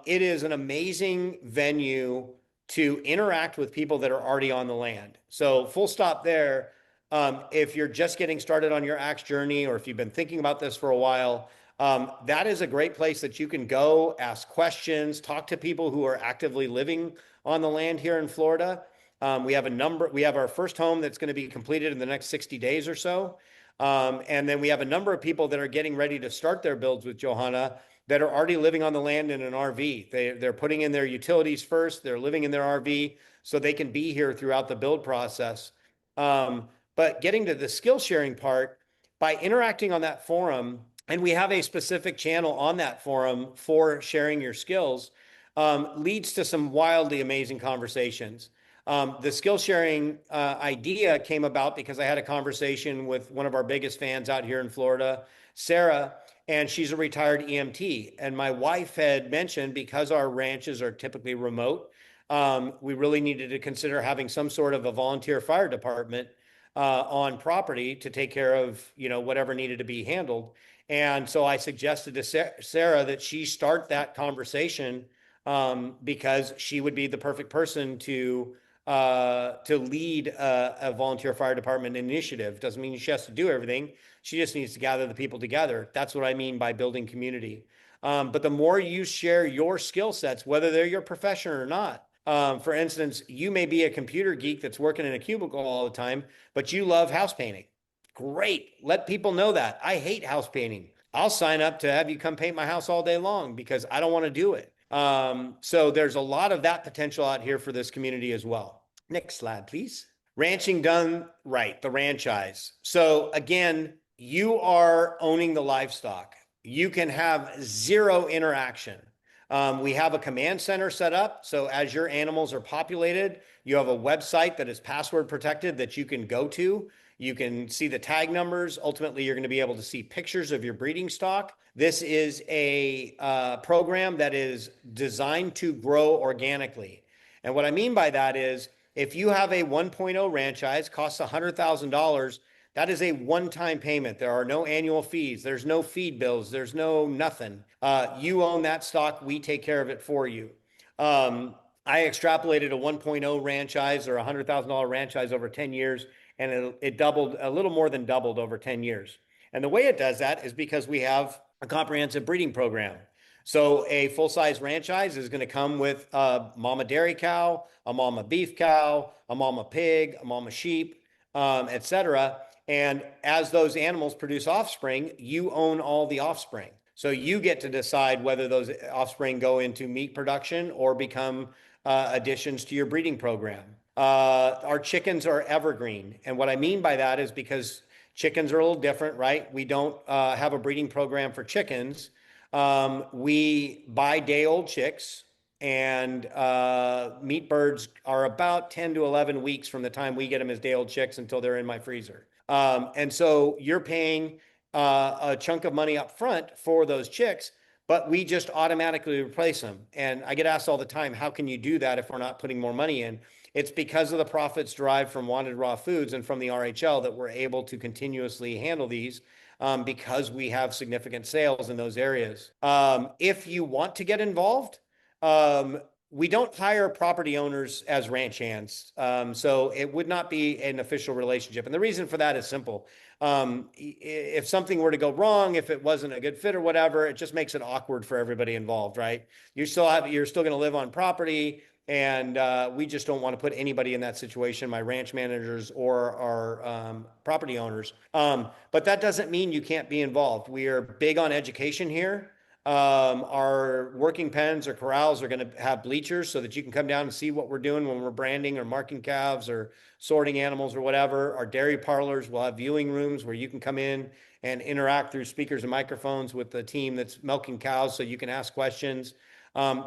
It is an amazing venue to interact with people that are already on the land. So full stop there. If you're just getting started on your axe journey, or if you've been thinking about this for a while, that is a great place that you can go, ask questions, talk to people who are actively living on the land here in Florida. We have our first home that's going to be completed in the next 60 days or so. And then we have a number of people that are getting ready to start their builds with Johanna that are already living on the land in an RV. They're putting in their utilities first. They're living in their RV so they can be here throughout the build process. But getting to the skill sharing part, by interacting on that forum, and we have a specific channel on that forum for sharing your skills, leads to some wildly amazing conversations. The skill sharing idea came about because I had a conversation with one of our biggest fans out here in Florida, Sarah, and she's a retired EMT. And my wife had mentioned, because our ranches are typically remote, we really needed to consider having some sort of a volunteer fire department on property to take care of, whatever needed to be handled. And so I suggested to Sarah that she start that conversation because she would be the perfect person to lead a volunteer fire department initiative. Doesn't mean she has to do everything. She just needs to gather the people together. That's what I mean by building community. But the more you share your skill sets, whether they're your profession or not, for instance, you may be a computer geek that's working in a cubicle all the time, but you love house painting. Great. Let people know that. I hate house painting. I'll sign up to have you come paint my house all day long because I don't want to do it. So there's a lot of that potential out here for this community as well. Next slide, please. Ranching done right, the ranchize. So again, you are owning the livestock. You can have zero interaction. We have a command center set up. So as your animals are populated, you have a website that is password protected that you can go to. You can see the tag numbers. Ultimately, you're going to be able to see pictures of your breeding stock. This is a program that is designed to grow organically. And what I mean by that is, if you have a 1.0 ranchise, costs $100,000, that is a one-time payment. There are no annual fees. There's no feed bills. There's no nothing. You own that stock. We take care of it for you. I extrapolated a 1.0 franchise or a $100,000 franchise over 10 years, and it doubled, a little more than doubled over 10 years. And the way it does that is because we have a comprehensive breeding program. So a full-size franchise is going to come with a mama dairy cow, a mama beef cow, a mama pig, a mama sheep, etc. And as those animals produce offspring, you own all the offspring. So you get to decide whether those offspring go into meat production or become additions to your breeding program. Our chickens are evergreen. And what I mean by that is because chickens are a little different, right? We don't have a breeding program for chickens. We buy day-old chicks, and meat birds are about 10 to 11 weeks from the time we get them as day-old chicks until they're in my freezer. And so you're paying a chunk of money up front for those chicks, but we just automatically replace them. And I get asked all the time, how can you do that if we're not putting more money in? It's because of the profits derived from Wanted Raw Foods and from the RHL that we're able to continuously handle these because we have significant sales in those areas. If you want to get involved, we don't hire property owners as ranch hands. So it would not be an official relationship. And the reason for that is simple. If something were to go wrong, if it wasn't a good fit or whatever, it just makes it awkward for everybody involved, right? You're still going to live on property, and we just don't want to put anybody in that situation, my ranch managers or our property owners. But that doesn't mean you can't be involved. We are big on education here. Our working pens or corrals are going to have bleachers so that you can come down and see what we're doing when we're branding or marking calves or sorting animals or whatever. Our dairy parlors will have viewing rooms where you can come in and interact through speakers and microphones with the team that's milking cows so you can ask questions.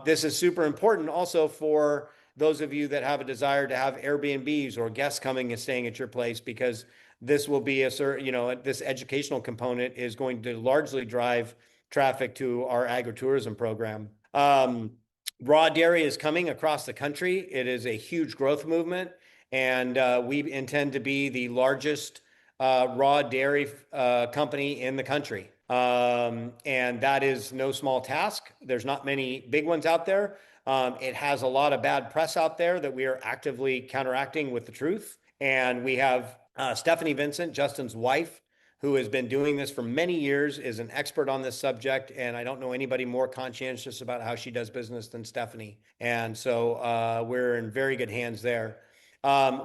This is super important also for those of you that have a desire to have Airbnbs or guests coming and staying at your place, because this will be this educational component is going to largely drive traffic to our agritourism program. Raw dairy is coming across the country. It is a huge growth movement, and we intend to be the largest raw dairy company in the country. And that is no small task. There's not many big ones out there. It has a lot of bad press out there that we are actively counteracting with the truth. And we have Stephanie Vincent, Justin's wife, who has been doing this for many years, is an expert on this subject. And I don't know anybody more conscientious about how she does business than Stephanie. And so we're in very good hands there.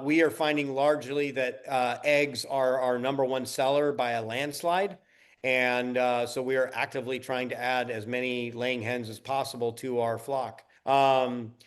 We are finding largely that eggs are our number one seller by a landslide. And so we are actively trying to add as many laying hens as possible to our flock.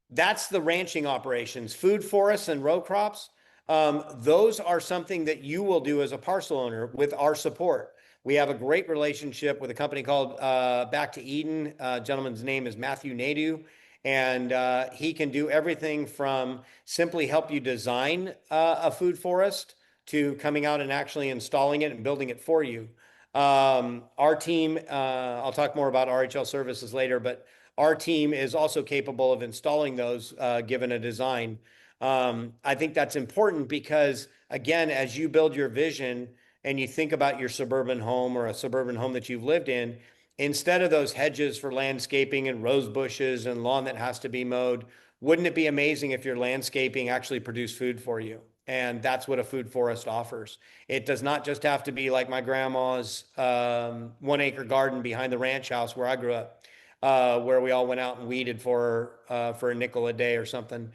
That's the ranching operations. Food forests and row crops. Those are something that you will do as a parcel owner with our support. We have a great relationship with a company called Back to Eden. Gentleman's name is Matthew Nadeau, and he can do everything from simply help you design a food forest to coming out and actually installing it and building it for you. Our team, I'll talk more about RHL services later, but our team is also capable of installing those given a design. I think that's important because, again, as you build your vision and you think about your suburban home or a suburban home that you've lived in, instead of those hedges for landscaping and rose bushes and lawn that has to be mowed, wouldn't it be amazing if your landscaping actually produced food for you? And that's what a food forest offers. It does not just have to be like my grandma's 1 acre garden behind the ranch house where I grew up, where we all went out and weeded for a nickel a day or something.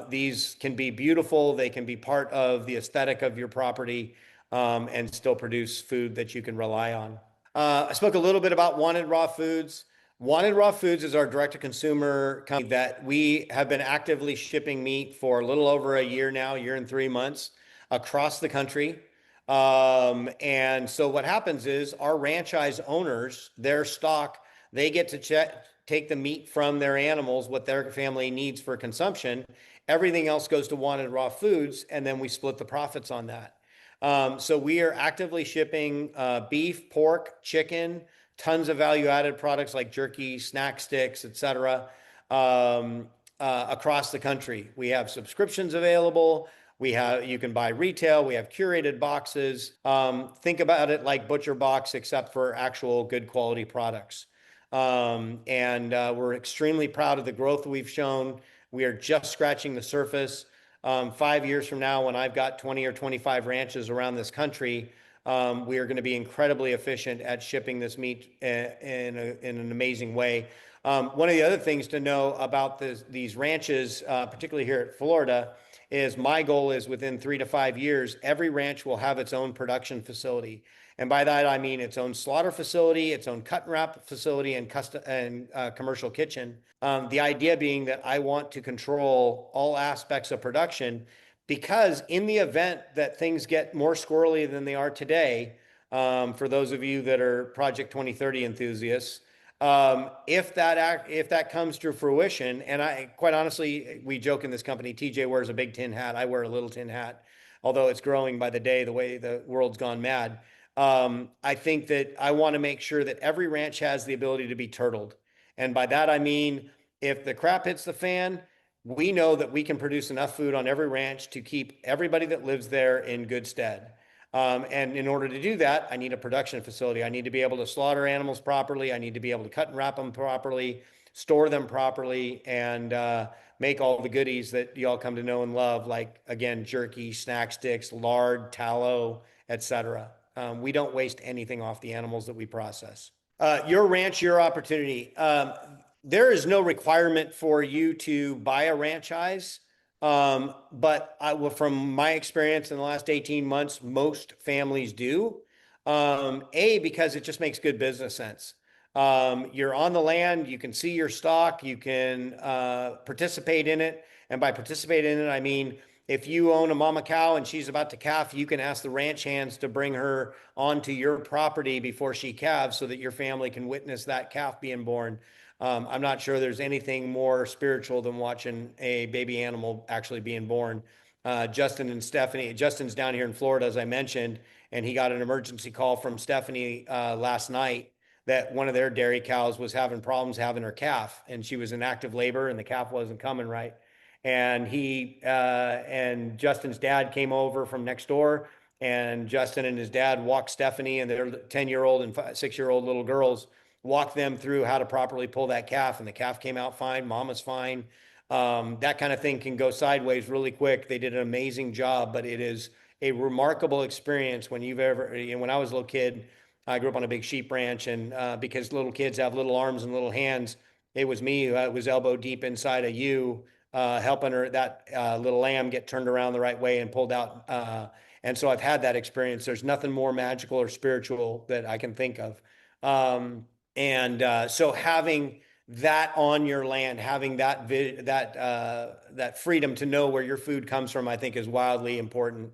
These can be beautiful. They can be part of the aesthetic of your property and still produce food that you can rely on. I spoke a little bit about Wanted Raw Foods. Wanted Raw Foods is our direct-to-consumer company that we have been actively shipping meat for a little over a year now, year and 3 months, across the country. And so what happens is our franchise owners, their stock, they get to take the meat from their animals, what their family needs for consumption. Everything else goes to Wanted Raw Foods, and then we split the profits on that. So we are actively shipping beef, pork, chicken, tons of value-added products like jerky, snack sticks, etc., across the country. We have subscriptions available. You can buy retail. We have curated boxes. Think about it like Butcher Box, except for actual good quality products. And we're extremely proud of the growth we've shown. We are just scratching the surface. 5 years from now, when I've got 20 or 25 ranches around this country, we are going to be incredibly efficient at shipping this meat in an amazing way. One of the other things to know about these ranches, particularly here at Florida, is my goal is within 3 to 5 years, every ranch will have its own production facility. And by that, I mean its own slaughter facility, its own cut and wrap facility, and commercial kitchen. The idea being that I want to control all aspects of production, because in the event that things get more squirrely than they are today, for those of you that are Project 2030 enthusiasts, if that comes to fruition, and I quite honestly, we joke in this company, TJ wears a big tin hat, I wear a little tin hat, although it's growing by the day the way the world's gone mad. I think that I want to make sure that every ranch has the ability to be turtled. And by that, I mean, if the crap hits the fan, we know that we can produce enough food on every ranch to keep everybody that lives there in good stead. And in order to do that, I need a production facility. I need to be able to slaughter animals properly. I need to be able to cut and wrap them properly, store them properly, and make all the goodies that y'all come to know and love, like, again, jerky, snack sticks, lard, tallow, etc. We don't waste anything off the animals that we process. Your ranch, your opportunity. There is no requirement for you to buy a franchise. But from my experience in the last 18 months, most families do. Because it just makes good business sense. You're on the land, you can see your stock, you can participate in it. And by participate in it, I mean, if you own a mama cow and she's about to calf, you can ask the ranch hands to bring her onto your property before she calves so that your family can witness that calf being born. I'm not sure there's anything more spiritual than watching a baby animal actually being born. Justin and Stephanie, Justin's down here in Florida, as I mentioned, and he got an emergency call from Stephanie last night that one of their dairy cows was having problems having her calf, and she was in active labor and the calf wasn't coming right. And and Justin's dad came over from next door, and Justin and his dad walked Stephanie and their 10-year-old and 6-year-old little girls, walked them through how to properly pull that calf, and the calf came out fine. Mama's fine. That kind of thing can go sideways really quick. They did an amazing job, but it is a remarkable experience when when I was a little kid, I grew up on a big sheep ranch, and because little kids have little arms and little hands, it was me who was elbow deep inside a ewe, helping that little lamb get turned around the right way and pulled out. And so I've had that experience. There's nothing more magical or spiritual that I can think of. So having that on your land, having that freedom to know where your food comes from, I think is wildly important.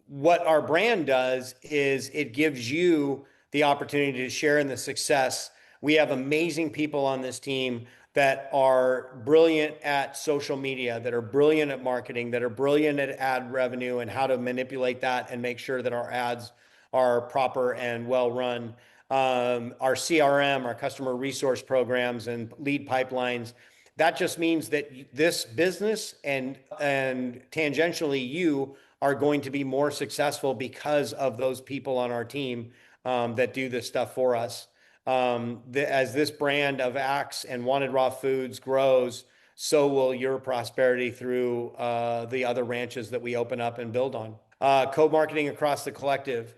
What our brand does is it gives you the opportunity to share in the success. We have amazing people on this team that are brilliant at social media, that are brilliant at marketing, that are brilliant at ad revenue and how to manipulate that and make sure that our ads are proper and well run. Our CRM, our customer resource programs and lead pipelines. That just means that this business and tangentially you are going to be more successful because of those people on our team that do this stuff for us. As this brand of Axe and Wanted Raw Foods grows, so will your prosperity through the other ranches that we open up and build on. Co-marketing across the collective.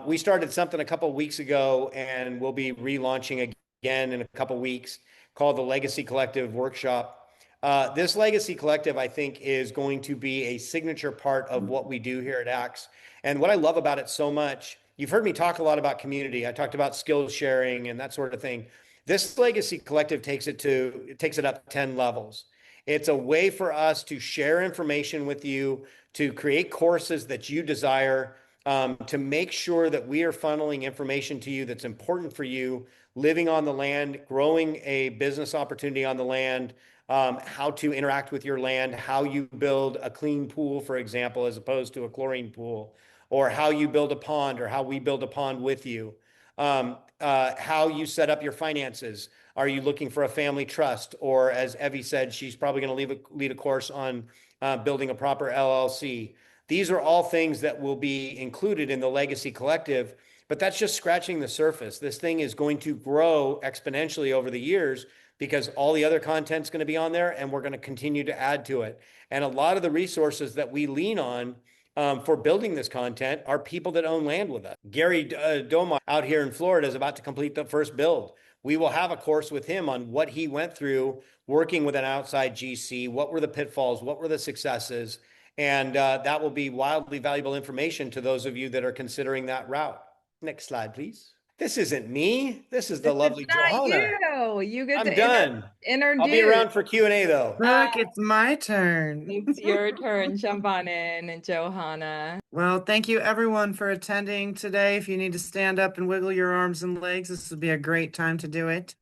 We started something a couple of weeks ago, and we'll be relaunching again in a couple of weeks, called the Legacy Collective Workshop. This Legacy Collective, I think, is going to be a signature part of what we do here at Axe. And what I love about it so much, you've heard me talk a lot about community. I talked about skill sharing and that sort of thing. This Legacy Collective takes it up 10 levels. It's a way for us to share information with you, to create courses that you desire, to make sure that we are funneling information to you that's important for you, living on the land, growing a business opportunity on the land, how to interact with your land, how you build a clean pool, for example, as opposed to a chlorine pool, or how you build a pond, or how we build a pond with you, how you set up your finances. Are you looking for a family trust? Or as Evie said, she's probably going to lead a course on building a proper LLC. These are all things that will be included in the Legacy Collective, but that's just scratching the surface. This thing is going to grow exponentially over the years because all the other content's going to be on there and we're going to continue to add to it. And a lot of the resources that we lean on for building this content are people that own land with us. Gary Doma out here in Florida is about to complete the first build. We will have a course with him on what he went through working with an outside GC. What were the pitfalls? What were the successes? And that will be wildly valuable information to those of you that are considering that route. Next slide, please. This isn't me. This is the lovely Johanna. You get I'm to done. introduce. I'll be around for Q&A though. Look, it's my turn. It's your turn. Jump on in, Johanna. Well, thank you everyone for attending today. If you need to stand up and wiggle your arms and legs, this would be a great time to do it.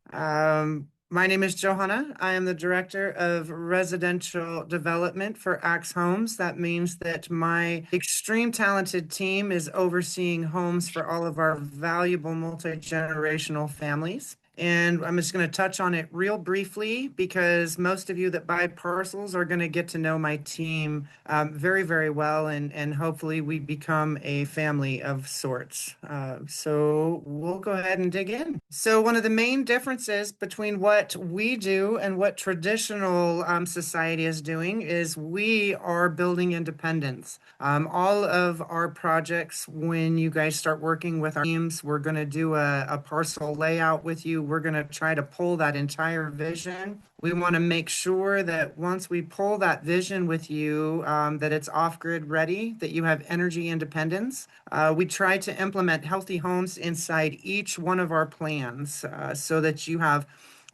My name is Johanna. I am the Director of Residential Development for Axe Homes. That means that my extreme talented team is overseeing homes for all of our valuable multi-generational families. And I'm just going to touch on it real briefly because most of you that buy parcels are going to get to know my team very, very well. And hopefully we become a family of sorts. So we'll go ahead and dig in. So one of the main differences between what we do and what traditional society is doing is we are building independence. All of our projects, when you guys start working with our teams, we're going to do a parcel layout with you. We're going to try to pull that entire vision. We want to make sure that once we pull that vision with you, that it's off-grid ready, that you have energy independence. We try to implement healthy homes inside each one of our plans so that you have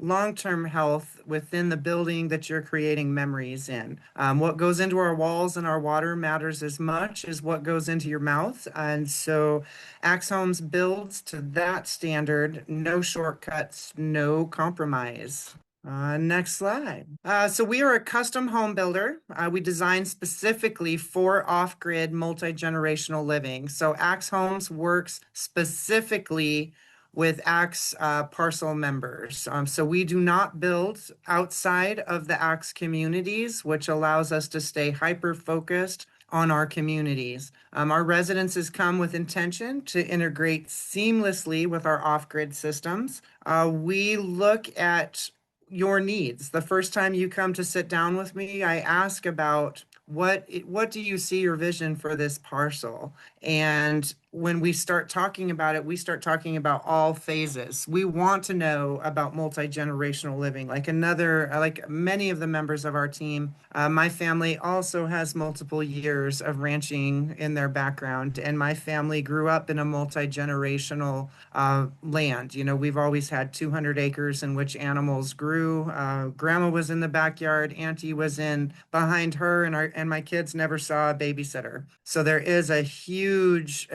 long-term health within the building that you're creating memories in. What goes into our walls and our water matters as much as what goes into your mouth. And so Axe Homes builds to that standard, no shortcuts, no compromise. Next slide. So we are a custom home builder. We design specifically for off-grid multi-generational living. So Axe Homes works specifically with Axe parcel members. So we do not build outside of the Axe communities, which allows us to stay hyper-focused on our communities. Our residences come with intention to integrate seamlessly with our off-grid systems. We look at your needs. The first time you come to sit down with me, I ask about what do you see your vision for this parcel? And when we start talking about it, we start talking about all phases. We want to know about multi-generational living. Like many of the members of our team, my family also has multiple years of ranching in their background, and my family grew up in a multi-generational land. You know, we've always had 200 acres in which animals grew. Grandma was in the backyard, Auntie was in behind her, and my kids never saw a babysitter. So there is a huge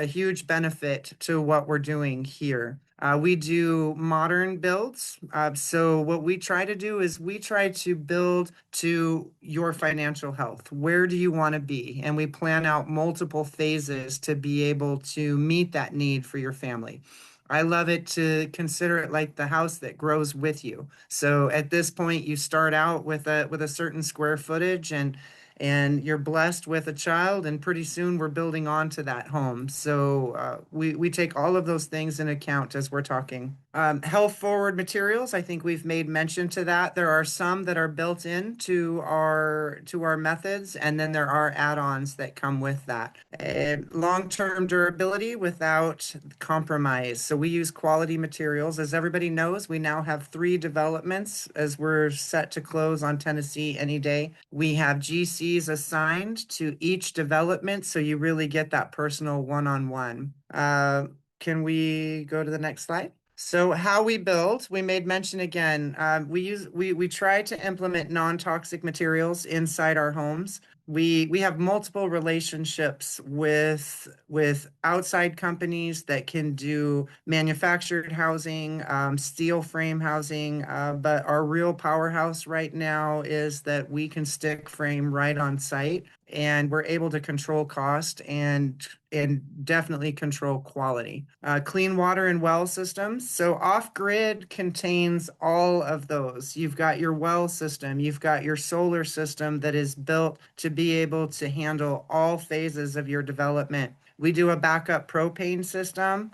benefit to what we're doing here. We do modern builds. So what we try to do is we try to build to your financial health. Where do you want to be? And we plan out multiple phases to be able to meet that need for your family. I love it to consider it like the house that grows with you. So at this point, you start out with a certain square footage and you're blessed with a child, and pretty soon we're building onto that home. So we take all of those things in account as we're talking. Health forward materials, I think we've made mention to that. There are some that are built into our methods, and then there are add-ons that come with that. Long-term durability without compromise. So we use quality materials. As everybody knows, we now have 3 developments as we're set to close on Tennessee any day. We have GCs assigned to each development, so you really get that personal one-on-one. Can we go to the next slide? So how we build, we made mention again, we try to implement non-toxic materials inside our homes. We have multiple relationships with outside companies that can do manufactured housing, steel frame housing, but our real powerhouse right now is that we can stick frame right on site, and we're able to control cost and definitely control quality. Clean water and well systems. So off-grid contains all of those. You've got your well system, you've got your solar system that is built to be able to handle all phases of your development. We do a backup propane system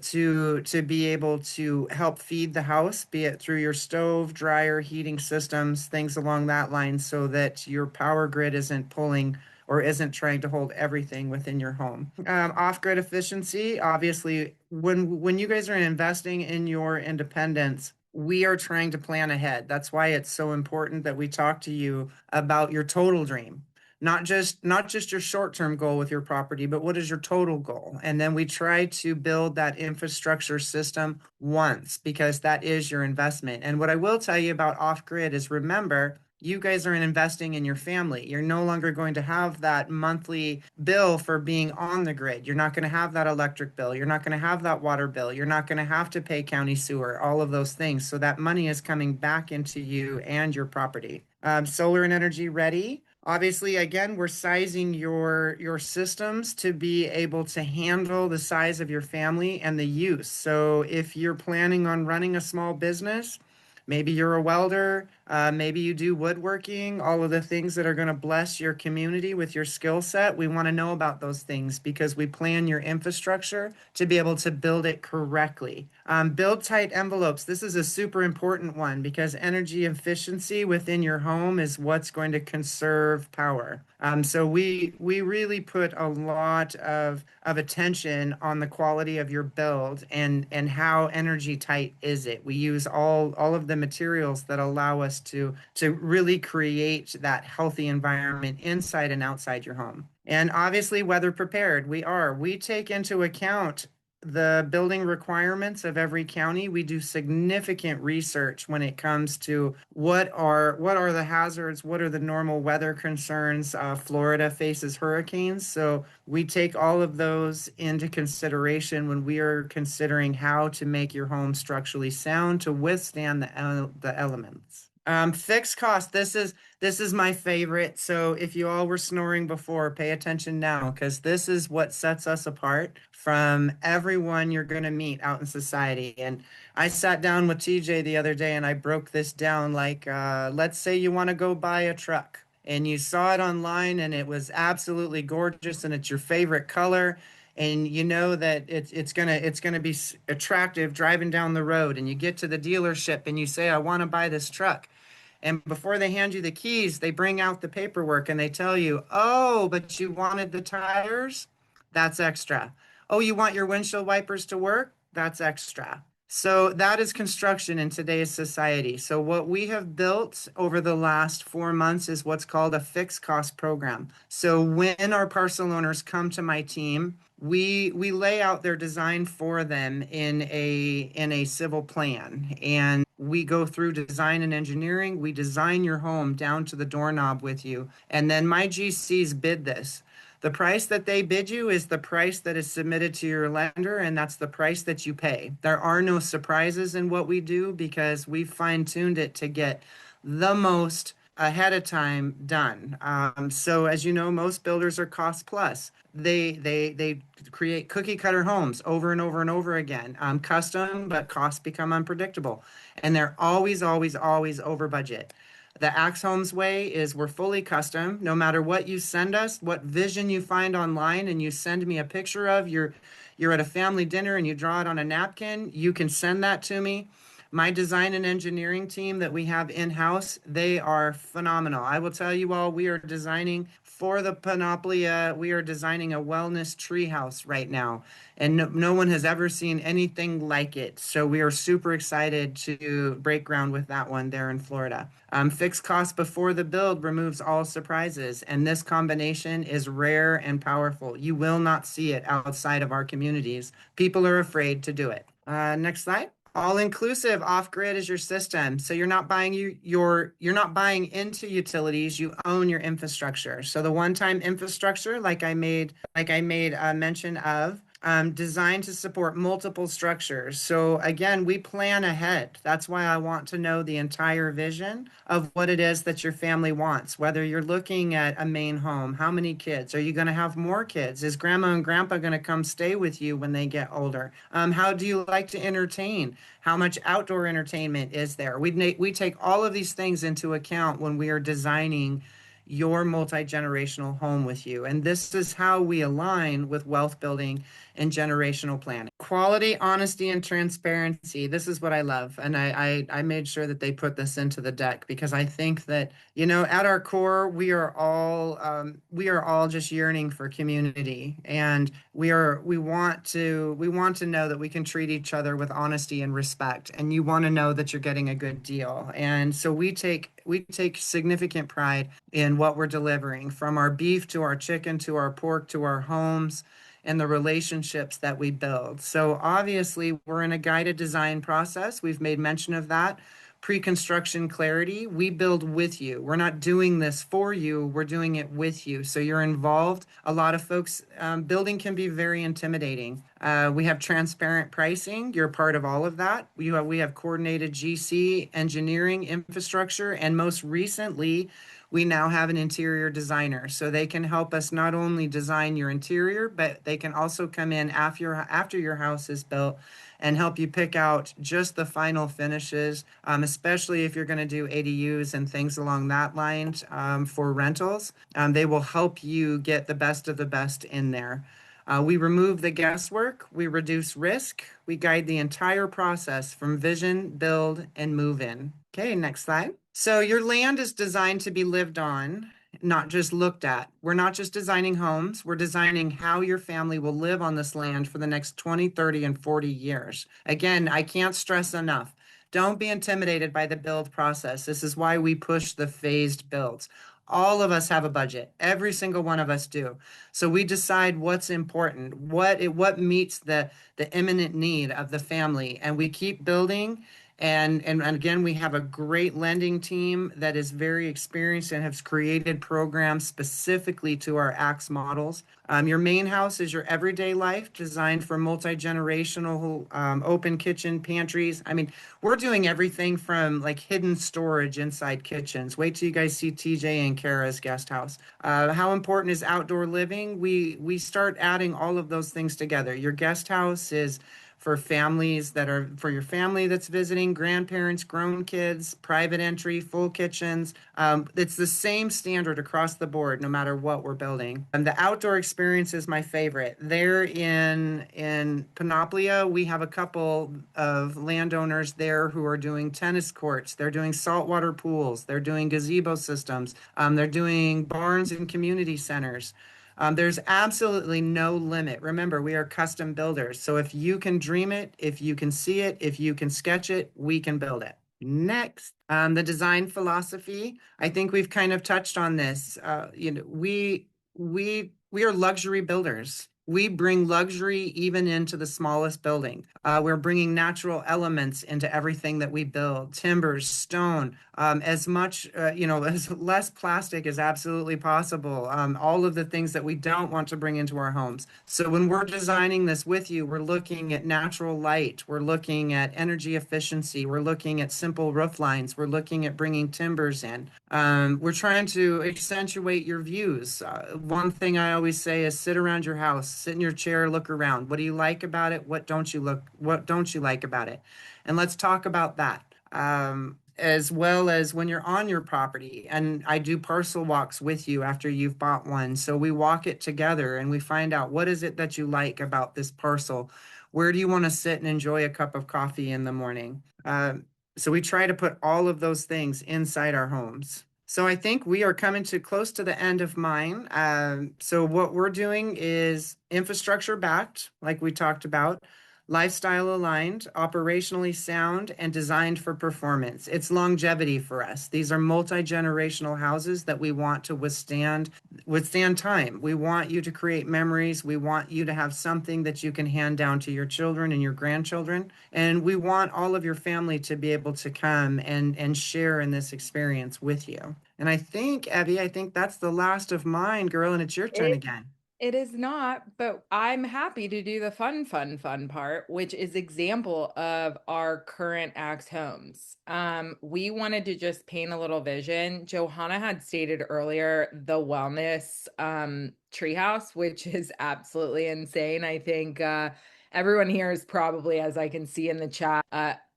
to be able to help feed the house, be it through your stove, dryer, heating systems, things along that line, so that your power grid isn't pulling or isn't trying to hold everything within your home. Off-grid efficiency, obviously, when you guys are investing in your independence, we are trying to plan ahead. That's why it's so important that we talk to you about your total dream. Not just your short-term goal with your property, but what is your total goal? And then we try to build that infrastructure system once, because that is your investment. And what I will tell you about off-grid is, remember, you guys are investing in your family. You're no longer going to have that monthly bill for being on the grid. You're not going to have that electric bill. You're not going to have that water bill. You're not going to have to pay county sewer, all of those things. So that money is coming back into you and your property. Solar and energy ready. Obviously, again, we're sizing your systems to be able to handle the size of your family and the use. So if you're planning on running a small business, maybe you're a welder, maybe you do woodworking, all of the things that are going to bless your community with your skill set. We want to know about those things because we plan your infrastructure to be able to build it correctly. Build tight envelopes. This is a super important one because energy efficiency within your home is what's going to conserve power. So we really put a lot of attention on the quality of your build and how energy tight is it. We use all of the materials that allow us to really create that healthy environment inside and outside your home. And obviously weather prepared. We take into account the building requirements of every county. We do significant research when it comes to what are the hazards, what are the normal weather concerns. Florida faces hurricanes, so we take all of those into consideration when we are considering how to make your home structurally sound to withstand the elements. Fixed cost. This is my favorite. So if you all were snoring before, pay attention now, because this is what sets us apart from everyone you're going to meet out in society. And I sat down with TJ the other day and I broke this down like, let's say you want to go buy a truck and you saw it online and it was absolutely gorgeous and it's your favorite color. And you know that it's gonna be attractive driving down the road, and you get to the dealership and you say, I want to buy this truck. And before they hand you the keys, they bring out the paperwork and they tell you, oh, but you wanted the tires? That's extra. Oh, you want your windshield wipers to work? That's extra. So that is construction in today's society. So what we have built over the last 4 months is what's called a fixed cost program. So when our parcel owners come to my team, we lay out their design for them in a civil plan, and we go through design and engineering. We design your home down to the doorknob with you, and then my GCs bid this. The price that they bid you is the price that is submitted to your lender, and that's the price that you pay. There are no surprises in what we do because we've fine-tuned it to get the most ahead of time done. So as you know, most builders are cost plus. They create cookie cutter homes over and over and over again. Custom, but costs become unpredictable. And they're always over budget. The Axe Homes way is we're fully custom. No matter what you send us, what vision you find online and you send me a picture of, you're at a family dinner and you draw it on a napkin, you can send that to me. My design and engineering team that we have in-house, they are phenomenal. I will tell you all, we are designing for the Panoplia, we are designing a wellness treehouse right now. And no one has ever seen anything like it. So we are super excited to break ground with that one there in Florida. Fixed cost before the build removes all surprises. And this combination is rare and powerful. You will not see it outside of our communities. People are afraid to do it. Next slide. All inclusive off-grid is your system. So you're not buying you're not buying into utilities, you own your infrastructure. So the one-time infrastructure, like I made mention of, designed to support multiple structures. So again, we plan ahead. That's why I want to know the entire vision of what it is that your family wants. Whether you're looking at a main home, how many kids? Are you going to have more kids? Is grandma and grandpa going to come stay with you when they get older? How do you like to entertain? How much outdoor entertainment is there? We take all of these things into account when we are designing your multi-generational home with you. And this is how we align with wealth building and generational planning. Quality, honesty, and transparency. This is what I love. And I made sure that they put this into the deck because I think that, you know, at our core, we are all just yearning for community. And we want to know that we can treat each other with honesty and respect. And you want to know that you're getting a good deal. And so we take significant pride in what we're delivering, from our beef to our chicken to our pork to our homes and the relationships that we build. So obviously, we're in a guided design process. We've made mention of that. Pre-construction clarity, we build with you. We're not doing this for you, we're doing it with you. So you're involved. A lot of folks, building can be very intimidating. We have transparent pricing. You're part of all of that. We have coordinated GC, engineering, infrastructure, and most recently, we now have an interior designer. So they can help us not only design your interior, but they can also come in after your house is built and help you pick out just the final finishes, especially if you're going to do ADUs and things along that line for rentals. They will help you get the best of the best in there. We remove the guesswork, we reduce risk, we guide the entire process from vision, build, and move in. Okay, next slide. So your land is designed to be lived on, not just looked at. We're not just designing homes, we're designing how your family will live on this land for the next 20, 30, and 40 years. Again, I can't stress enough. Don't be intimidated by the build process. This is why we push the phased builds. All of us have a budget. Every single one of us do. So we decide what's important, what meets the imminent need of the family, and we keep building. And again, we have a great lending team that is very experienced and has created programs specifically to our ACTS models. Your main house is your everyday life, designed for multi-generational open kitchen pantries. I mean, we're doing everything from like hidden storage inside kitchens. Wait till you guys see TJ and Kara's guest house. How important is outdoor living? We start adding all of those things together. Your guest house is for families that are for your family that's visiting, grandparents, grown kids, private entry, full kitchens. It's the same standard across the board, no matter what we're building. And the outdoor experience is my favorite. There in Panoplia, we have a couple of landowners there who are doing tennis courts. They're doing saltwater pools. They're doing gazebo systems. They're doing barns and community centers. There's absolutely no limit. Remember, we are custom builders. So if you can dream it, if you can see it, if you can sketch it, we can build it. Next, the design philosophy. I think we've kind of touched on this. We are luxury builders. We bring luxury even into the smallest building. We're bringing natural elements into everything that we build, timbers, stone, as much, as less plastic as absolutely possible. All of the things that we don't want to bring into our homes. So when we're designing this with you, we're looking at natural light. We're looking at energy efficiency. We're looking at simple roof lines. We're looking at bringing timbers in. We're trying to accentuate your views. One thing I always say is sit around your house, sit in your chair, look around. What do you like about it? What don't you like about it? And let's talk about that. As well as when you're on your property. And I do parcel walks with you after you've bought one. So we walk it together and we find out what is it that you like about this parcel? Where do you want to sit and enjoy a cup of coffee in the morning? So we try to put all of those things inside our homes. So I think we are coming to close to the end of mine. So what we're doing is infrastructure backed, like we talked about, lifestyle aligned, operationally sound, and designed for performance. It's longevity for us. These are multi-generational houses that we want to withstand time. We want you to create memories. We want you to have something that you can hand down to your children and your grandchildren. And we want all of your family to be able to come and share in this experience with you. And I think, Abby, that's the last of mine, girl, and it's your turn again. It is not, but I'm happy to do the fun part, which is example of our current ACTS homes. We wanted to just paint a little vision. Johanna had stated earlier the wellness treehouse, which is absolutely insane. I think everyone here is probably, as I can see in the chat,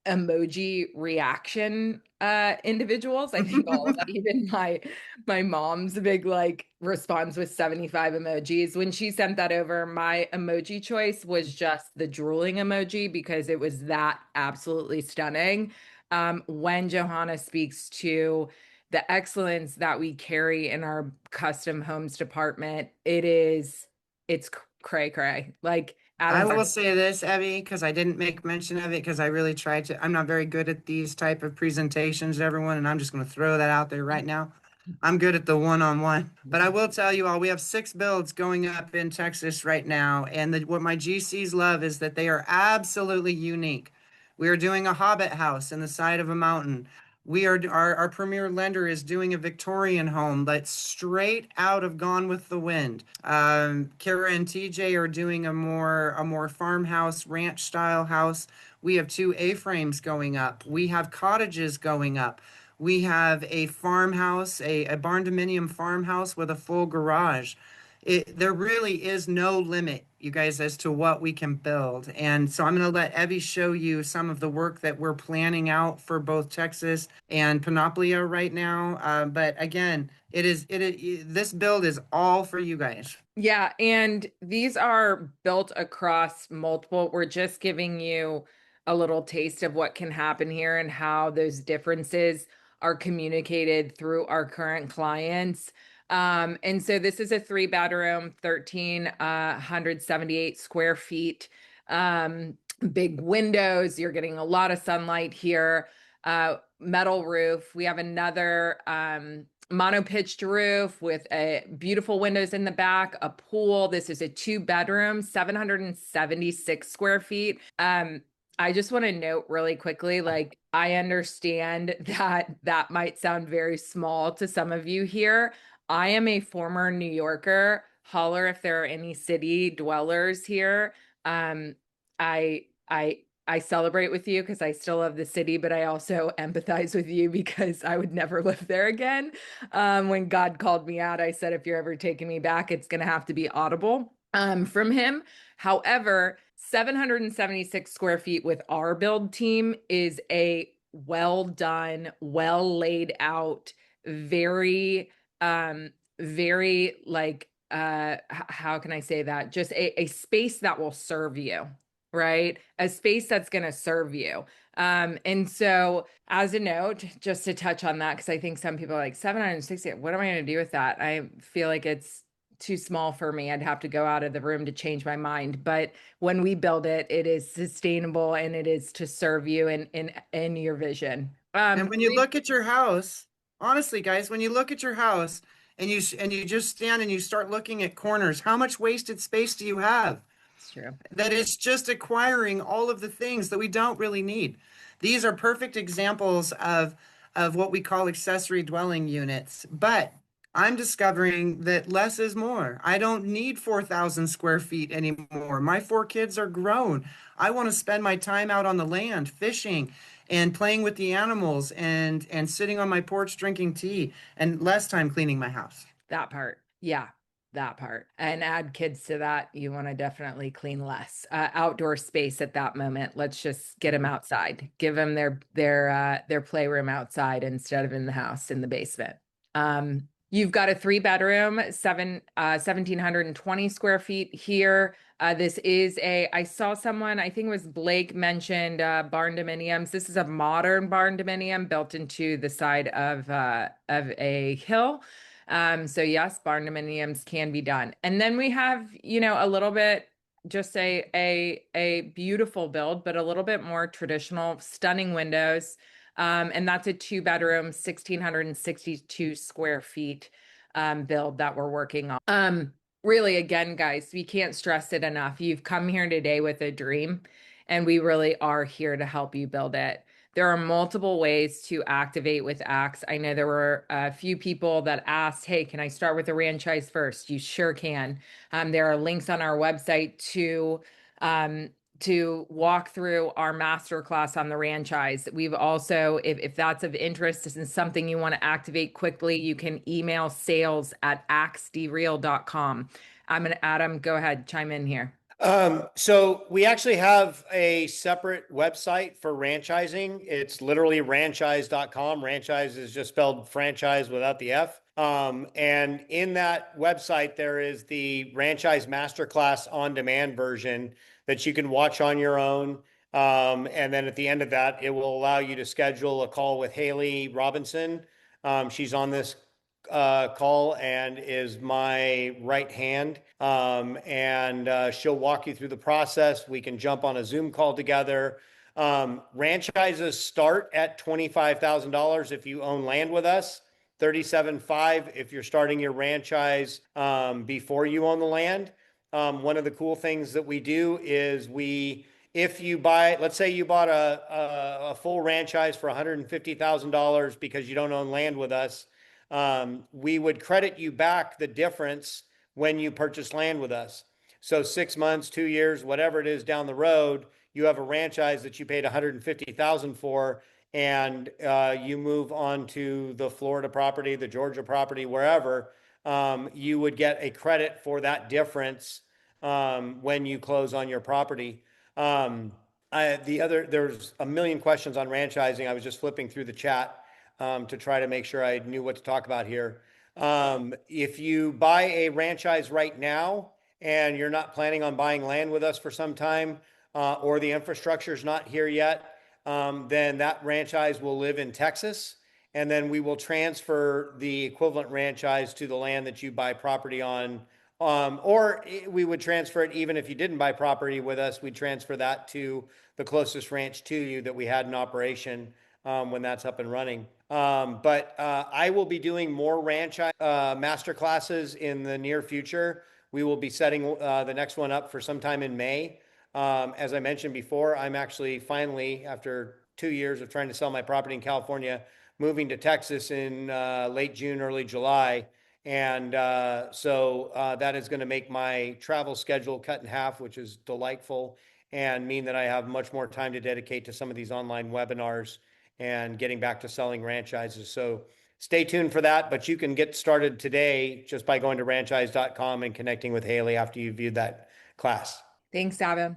emoji reaction individuals. I think all of that, even my mom's big like response with 75 emojis. When she sent that over, my emoji choice was just the drooling emoji because it was that absolutely stunning. When Johanna speaks to the excellence that we carry in our custom homes department, it's cray cray. Like I Adam's will say this, Evie, because I didn't make mention of it because I really tried to. I'm not very good at these type of presentations, everyone, and I'm just going to throw that out there right now. I'm good at the one-on-one, but I will tell you all, we have 6 builds going up in Texas right now, and what my GCs love is that they are absolutely unique. We are doing a Hobbit house in the side of a mountain. Our premier lender is doing a Victorian home that's straight out of Gone with the Wind. Kara and TJ are doing a more farmhouse ranch style house. We have 2 A-frames going up. We have cottages going up. We have a farmhouse, a barn dominium farmhouse with a full garage. There really is no limit, you guys, as to what we can build. And so I'm going to let Evie show you some of the work that we're planning out for both Texas and Panoplia right now. But again, this build is all for you guys. Yeah, and these are built across multiple. We're just giving you a little taste of what can happen here and how those differences are communicated through our current clients. And so this is a 3-bedroom, 1,378 square feet, big windows. You're getting a lot of sunlight here. Metal roof. We have another mono-pitched roof with beautiful windows in the back, a pool. This is a 2-bedroom, 776 square feet. I just want to note really quickly, like, I understand that might sound very small to some of you here. I am a former New Yorker. Holler if there are any city dwellers here. I celebrate with you because I still love the city, but I also empathize with you because I would never live there again. When God called me out, I said, if you're ever taking me back, it's going to have to be audible from him. However, 776 square feet with our build team is a well done, well laid out, very, very like, how can I say that? Just a space that will serve you. Right? A space that's going to serve you. And so as a note, just to touch on that, because I think some people are like 760, what am I going to do with that? I feel like it's too small for me. I'd have to go out of the room to change my mind. But when we build it, it is sustainable and it is to serve you in your vision. And when you look at your house, honestly, guys, when you look at your house and you just stand and you start looking at corners, how much wasted space do you have? It's true. That it's just acquiring all of the things that we don't really need. These are perfect examples of what we call accessory dwelling units. But I'm discovering that less is more. I don't need 4,000 square feet anymore. My 4 kids are grown. I want to spend my time out on the land, fishing and playing with the animals and sitting on my porch drinking tea and less time cleaning my house. That part. Yeah. That part, and add kids to that. You want to definitely clean less outdoor space at that moment. Let's just get them outside, give them their playroom outside instead of in the house in the basement. You've got a 3-bedroom, 1,720 square feet here. This is I saw someone, I think it was Blake, mentioned barn dominiums. This is a modern barn dominium built into the side of a hill. So yes, barn dominiums can be done. And then we have, a little bit, just a beautiful build, but a little bit more traditional, stunning windows. And that's a 2-bedroom, 1,662 square feet build that we're working on. Really, again, guys, we can't stress it enough. You've come here today with a dream, and we really are here to help you build it. There are multiple ways to activate with Axe. I know there were a few people that asked, hey, can I start with a franchise first? You sure can. There are links on our website to walk through our masterclass on the franchise. We've also, if that's of interest and something you want to activate quickly, you can email sales@axdreal.com. Adam, go ahead, chime in here. So we actually have a separate website for franchising. It's literally ranchise.com. Franchise is just spelled franchise without the F. And in that website, there is the Franchise Masterclass on demand version that you can watch on your own. And then at the end of that, it will allow you to schedule a call with Haley Robinson. She's on this call and is my right hand. And she'll walk you through the process. We can jump on a Zoom call together. Franchises start at $25,000 if you own land with us. 37.5 if you're starting your franchise before you own the land. One of the cool things that we do is if you buy, let's say you bought a full franchise for $150,000 because you don't own land with us, we would credit you back the difference when you purchase land with us. So 6 months, 2 years, whatever it is down the road, you have a franchise that you paid $150,000 for, and you move on to the Florida property, the Georgia property, wherever, you would get a credit for that difference when you close on your property. There's a million questions on franchising. I was just flipping through the chat to try to make sure I knew what to talk about here. If you buy a franchise right now and you're not planning on buying land with us for some time, or the infrastructure is not here yet, then that franchise will live in Texas, and then we will transfer the equivalent franchise to the land that you buy property on. Or we would transfer it even if you didn't buy property with us, we'd transfer that to the closest ranch to you that we had in operation when that's up and running. But I will be doing more ranch master classes in the near future. We will be setting the next one up for sometime in May. As I mentioned before, I'm actually finally, after 2 years of trying to sell my property in California, moving to Texas in late June, early July. And so that is going to make my travel schedule cut in half, which is delightful, and mean that I have much more time to dedicate to some of these online webinars and getting back to selling franchises. So stay tuned for that, but you can get started today just by going to franchise.com and connecting with Haley after you viewed that class. Thanks, Adam.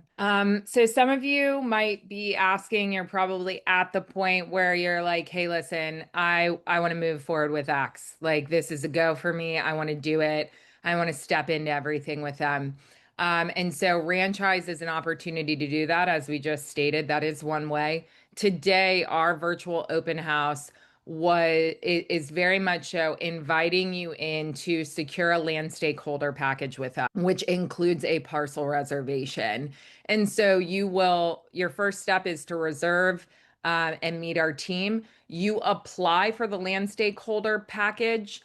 So some of you might be asking, you're probably at the point where you're like, hey, listen, I want to move forward with X. Like, this is a go for me. I want to do it. I want to step into everything with them. And so franchise is an opportunity to do that. As we just stated, that is one way. Today, our virtual open house is very much so inviting you in to secure a land stakeholder package with us, which includes a parcel reservation. And so your first step is to reserve and meet our team. You apply for the land stakeholder package,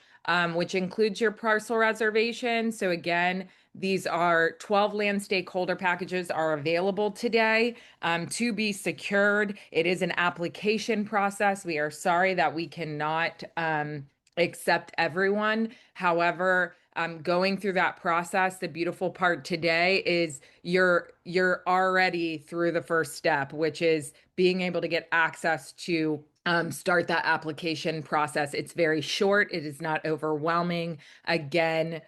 which includes your parcel reservation. So again, these are 12 land stakeholder packages are available today to be secured. It is an application process. We are sorry that we cannot accept everyone. However, going through that process, the beautiful part today is you're already through the first step, which is being able to get access to start that application process. It's very short. It is not overwhelming. Again,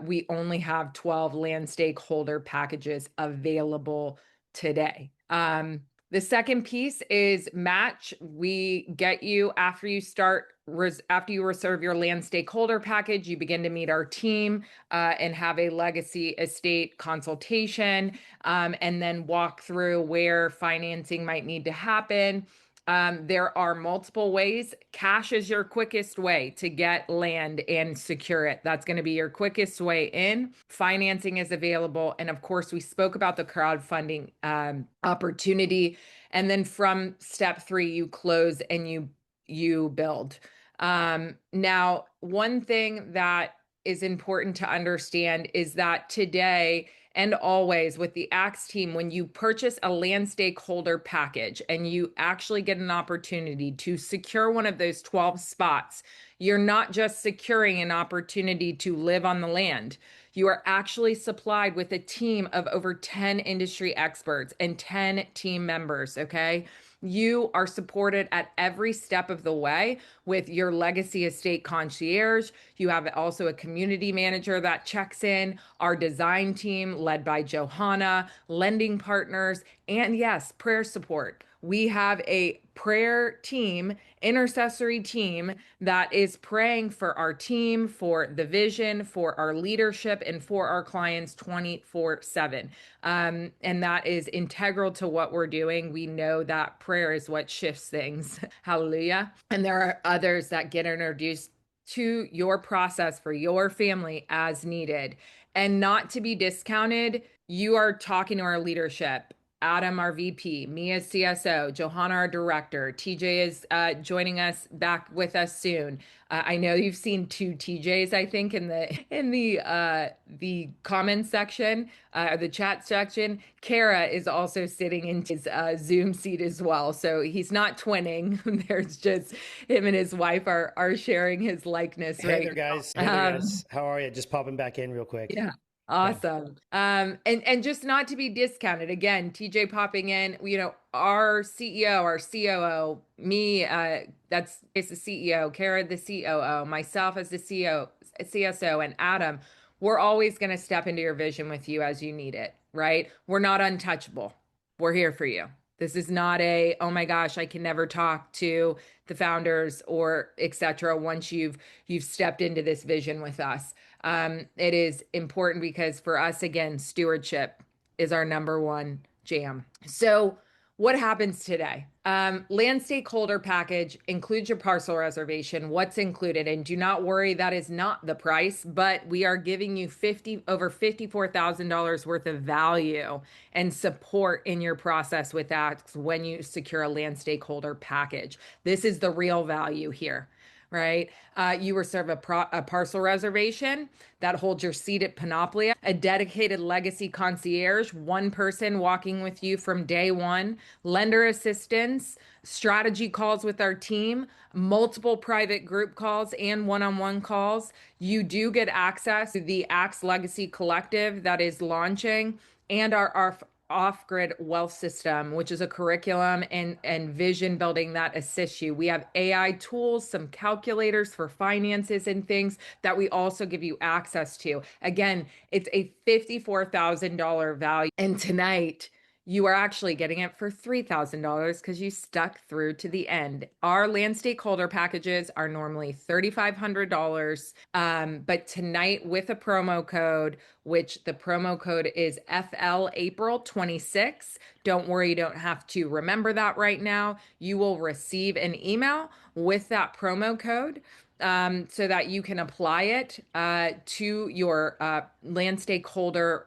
we only have 12 land stakeholder packages available today. The second piece is match. We get you after you reserve your land stakeholder package, you begin to meet our team and have a legacy estate consultation, and then walk through where financing might need to happen. There are multiple ways. Cash is your quickest way to get land and secure it. That's going to be your quickest way in. Financing is available. And of course, we spoke about the crowdfunding opportunity. And then from step 3, you close and you build. Now, one thing that is important to understand is that today and always with the AXE team, when you purchase a land stakeholder package and you actually get an opportunity to secure one of those 12 spots, you're not just securing an opportunity to live on the land. You are actually supplied with a team of over 10 industry experts and 10 team members, okay? You are supported at every step of the way with your legacy estate concierge. You have also a community manager that checks in, our design team led by Johanna, lending partners, and yes, prayer support. We have a prayer team, intercessory team that is praying for our team, for the vision, for our leadership, and for our clients 24/7. And that is integral to what we're doing. We know that prayer is what shifts things. Hallelujah. And there are others that get introduced to your process for your family as needed. And not to be discounted, you are talking to our leadership. Adam, our VP, me as CSO, Johanna, our director. TJ is joining us back with us soon. I know you've seen two TJs, I think, in the comments section, the chat section. Kara is also sitting in his Zoom seat as well, so he's not twinning. There's just him and his wife are sharing his likeness. Hey right there, guys. now. Hey there, guys. How are you? Just popping back in real quick. Yeah. Awesome. And just not to be discounted, again, TJ popping in, our CEO, our COO, me, that's is the CEO, Kara, the COO, myself as the CSO, and Adam, we're always going to step into your vision with you as you need it, right? We're not untouchable. We're here for you. This is not oh my gosh, I can never talk to the founders or etc. once you've stepped into this vision with us. It is important because for us, again, stewardship is our number one jam. So what happens today? Land stakeholder package includes your parcel reservation, what's included, and do not worry, that is not the price, but we are giving you over $54,000 worth of value and support in your process with that when you secure a land stakeholder package. This is the real value here. Right? You reserve a parcel reservation that holds your seat at Panoplia, a dedicated legacy concierge, one person walking with you from day one, lender assistance, strategy calls with our team, multiple private group calls and one-on-one calls. You do get access to the Axe Legacy Collective that is launching and our off-grid wealth system, which is a curriculum and vision building that assists you. We have AI tools, some calculators for finances and things that we also give you access to. Again, it's a $54,000 value. And tonight, you are actually getting it for $3,000 because you stuck through to the end. Our land stakeholder packages are normally $3,500, but tonight with a promo code, which the promo code is FL April 26. Don't worry, you don't have to remember that right now. You will receive an email with that promo code so that you can apply it to your land stakeholder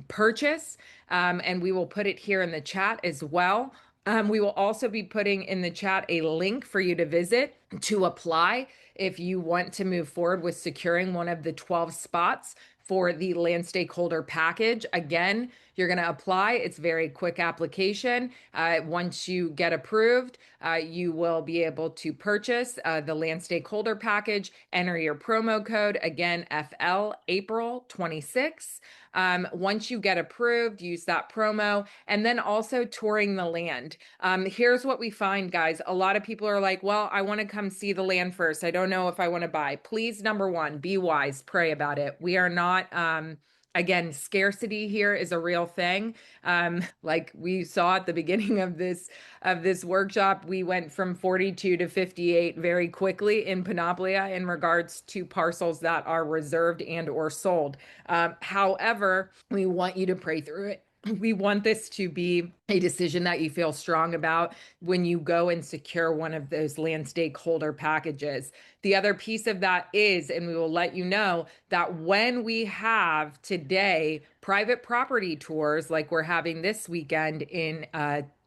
purchase. And we will put it here in the chat as well. We will also be putting in the chat a link for you to visit to apply if you want to move forward with securing one of the 12 spots for the land stakeholder package. Again, you're going to apply. It's very quick application. Once you get approved, you will be able to purchase the land stakeholder package, enter your promo code, again, FL April 26. Once you get approved, use that promo, and then also touring the land. Here's what we find, guys. A lot of people are like, well, I want to come see the land first. I don't know if I want to buy. Please, number one, be wise, pray about it. We are not, again, scarcity here is a real thing. Like we saw at the beginning of this workshop, we went from 42 to 58 very quickly in Panoplia in regards to parcels that are reserved and or sold. However, we want you to pray through it. We want this to be a decision that you feel strong about when you go and secure one of those land stakeholder packages. The other piece of that is, and we will let you know, that when we have today private property tours like we're having this weekend in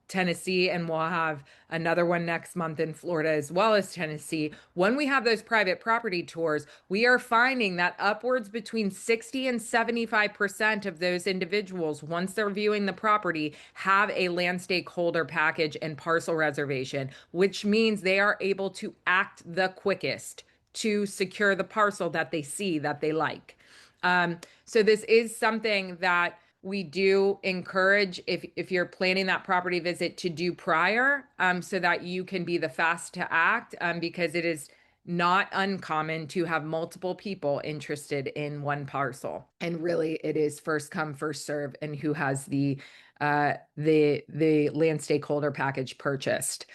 Tennessee, and we'll have another one next month in Florida as well as Tennessee. When we have those private property tours, we are finding that upwards between 60 and 75% of those individuals, once they're viewing the property, have a land stakeholder package and parcel reservation, which means they are able to act the quickest to secure the parcel that they see that they like. So this is something that we do encourage if you're planning that property visit to do prior, so that you can be the fast to act, because it is not uncommon to have multiple people interested in one parcel. And really it is first come, first serve, and who has the land stakeholder package purchased.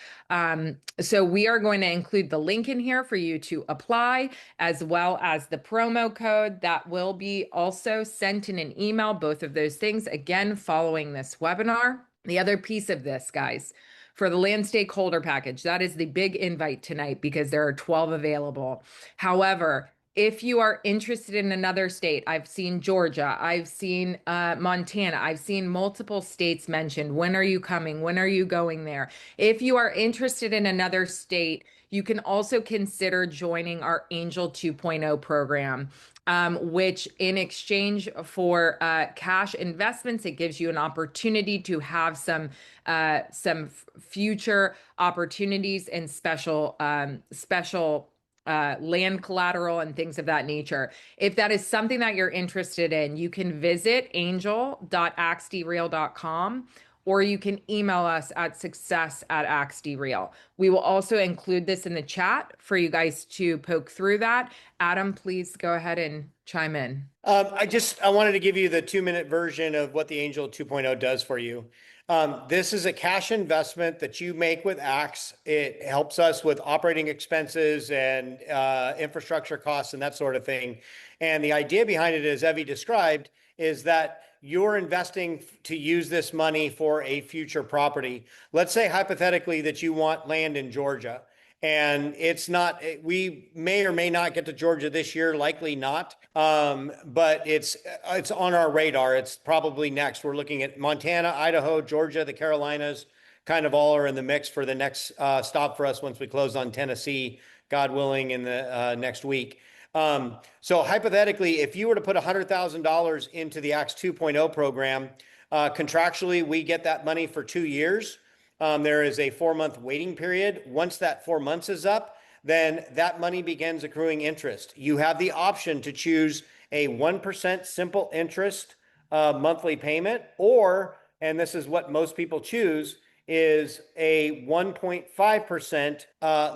So we are going to include the link in here for you to apply, as well as the promo code that will be also sent in an email, both of those things, again, following this webinar. The other piece of this, guys, for the land stakeholder package, that is the big invite tonight because there are 12 available. However, if you are interested in another state, I've seen Georgia, I've seen Montana, I've seen multiple states mentioned. When are you coming? When are you going there? If you are interested in another state, you can also consider joining our Angel 2.0 program, which in exchange for cash investments, it gives you an opportunity to have some future opportunities and special land collateral and things of that nature. If that is something that you're interested in, you can visit angel.axdreal.com, or you can email us at success@axdreal. We will also include this in the chat for you guys to poke through that. Adam, please go ahead and chime in. I wanted to give you the 2-minute version of what the Angel 2.0 does for you. This is a cash investment that you make with Axe. It helps us with operating expenses and infrastructure costs and that sort of thing. And the idea behind it, as Evie described, is that you're investing to use this money for a future property. Let's say hypothetically that you want land in Georgia. And we may or may not get to Georgia this year, likely not. But it's on our radar. It's probably next. We're looking at Montana, Idaho, Georgia, the Carolinas, kind of all are in the mix for the next stop for us once we close on Tennessee, God willing, in the next week. So hypothetically, if you were to put $100,000 into the Axe 2.0 program, contractually, we get that money for 2 years. There is a 4-month waiting period. Once that 4 months is up, then that money begins accruing interest. You have the option to choose a 1% simple interest monthly payment, or, and this is what most people choose, is a 1.5%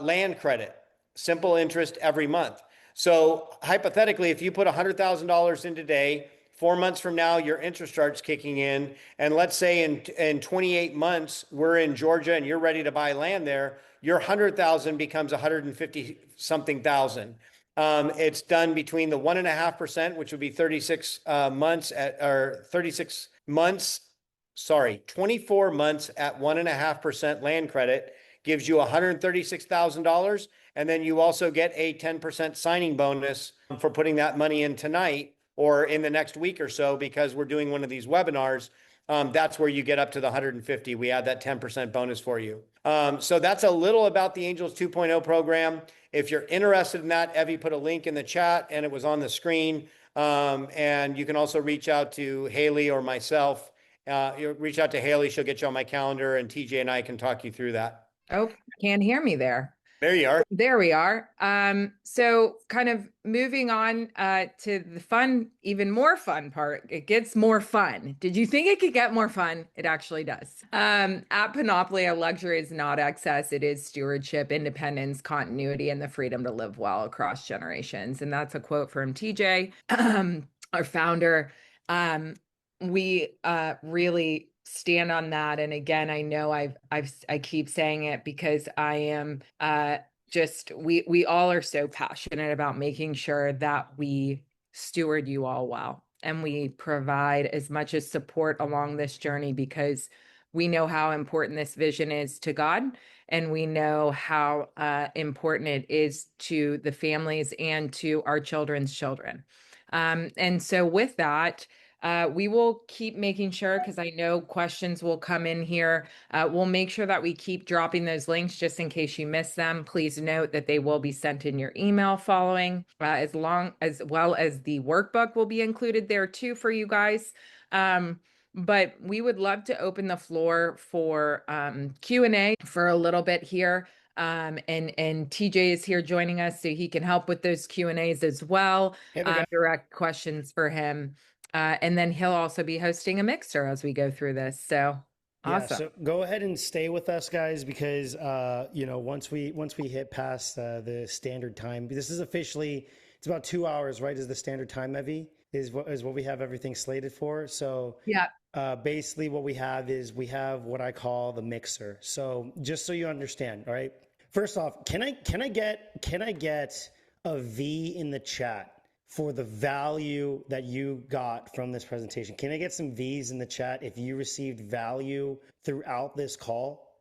land credit, simple interest every month. So hypothetically, if you put $100,000 in today, 4 months from now, your interest starts kicking in. And let's say in 28 months, we're in Georgia and you're ready to buy land there, your 100,000 becomes 150 something thousand. It's done between the 1.5%, which would be 24 months at 1.5% land credit, gives you $136,000. And then you also get a 10% signing bonus for putting that money in tonight or in the next week or so, because we're doing one of these webinars. That's where you get up to the 150. We add that 10% bonus for you. So that's a little about the Angels 2.0 program. If you're interested in that, Evie put a link in the chat and it was on the screen. And you can also reach out to Haley or myself. You reach out to Haley, she'll get you on my calendar, and TJ and I can talk you through that. Oh, can't hear me there. There you are. There we are. So kind of moving on to the fun, even more fun part. It gets more fun. Did you think it could get more fun? It actually does. At Panoply, our luxury is not excess. It is stewardship, independence, continuity, and the freedom to live well across generations. And that's a quote from TJ, our founder. We really stand on that. And again, I know I keep saying it because I am we all are so passionate about making sure that we steward you all well, and we provide as much as support along this journey, because we know how important this vision is to God, and we know how important it is to the families and to our children's children. And so with that, we will keep making sure, because I know questions will come in here. We'll make sure that we keep dropping those links just in case you miss them. Please note that they will be sent in your email following, as well as the workbook will be included there too for you guys. But we would love to open the floor for Q&A for a little bit here. And TJ is here joining us, so he can help with those Q&As as well. Direct questions for him. And then he'll also be hosting a mixer as we go through this. So Yeah, awesome. so go ahead and stay with us, guys, because once we hit past the standard time, this is officially it's about 2 hours, right? Is the standard time, Evie? Is what we have everything slated for. So Yeah. basically, what we have is we have what I call the mixer. So just so you understand, all right. First off, can I get a V in the chat for the value that you got from this presentation? Can I get some V's in the chat if you received value throughout this call?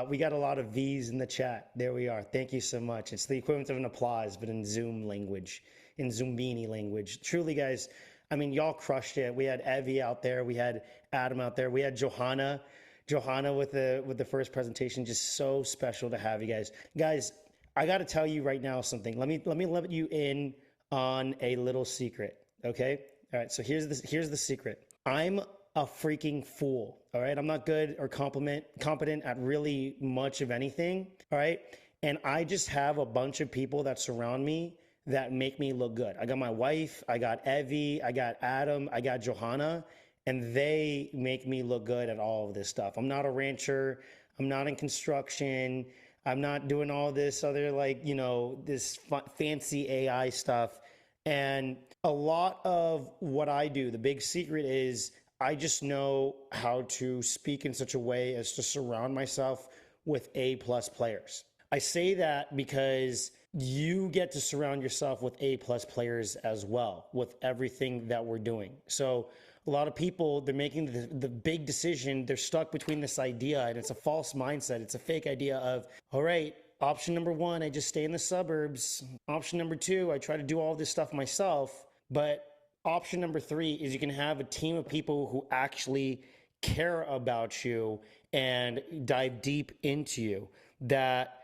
We got a lot of V's in the chat. There we are. Thank you so much. It's the equivalent of an applause, but in Zoom language, in Zoomini language. Truly, guys, I mean, y'all crushed it. We had Evie out there. We had Adam out there. We had Johanna with the first presentation. Just so special to have you guys. Guys, I got to tell you right now something. Let me let you in on a little secret. Okay. All right. So here's the secret. I'm a freaking fool. All right. I'm not good or competent at really much of anything. All right. And I just have a bunch of people that surround me that make me look good. I got my wife, I got Evie, I got Adam, I got Johanna, and they make me look good at all of this stuff. I'm not a rancher. I'm not in construction. I'm not doing all this other this fancy AI stuff. And a lot of what I do, the big secret is I just know how to speak in such a way as to surround myself with A+ players. I say that because you get to surround yourself with A+ players as well with everything that we're doing. So a lot of people, they're making the big decision. They're stuck between this idea, and it's a false mindset. It's a fake idea of, all right, option number 1, I just stay in the suburbs. Option number 2, I try to do all this stuff myself. But option number 3 is you can have a team of people who actually care about you and dive deep into you, that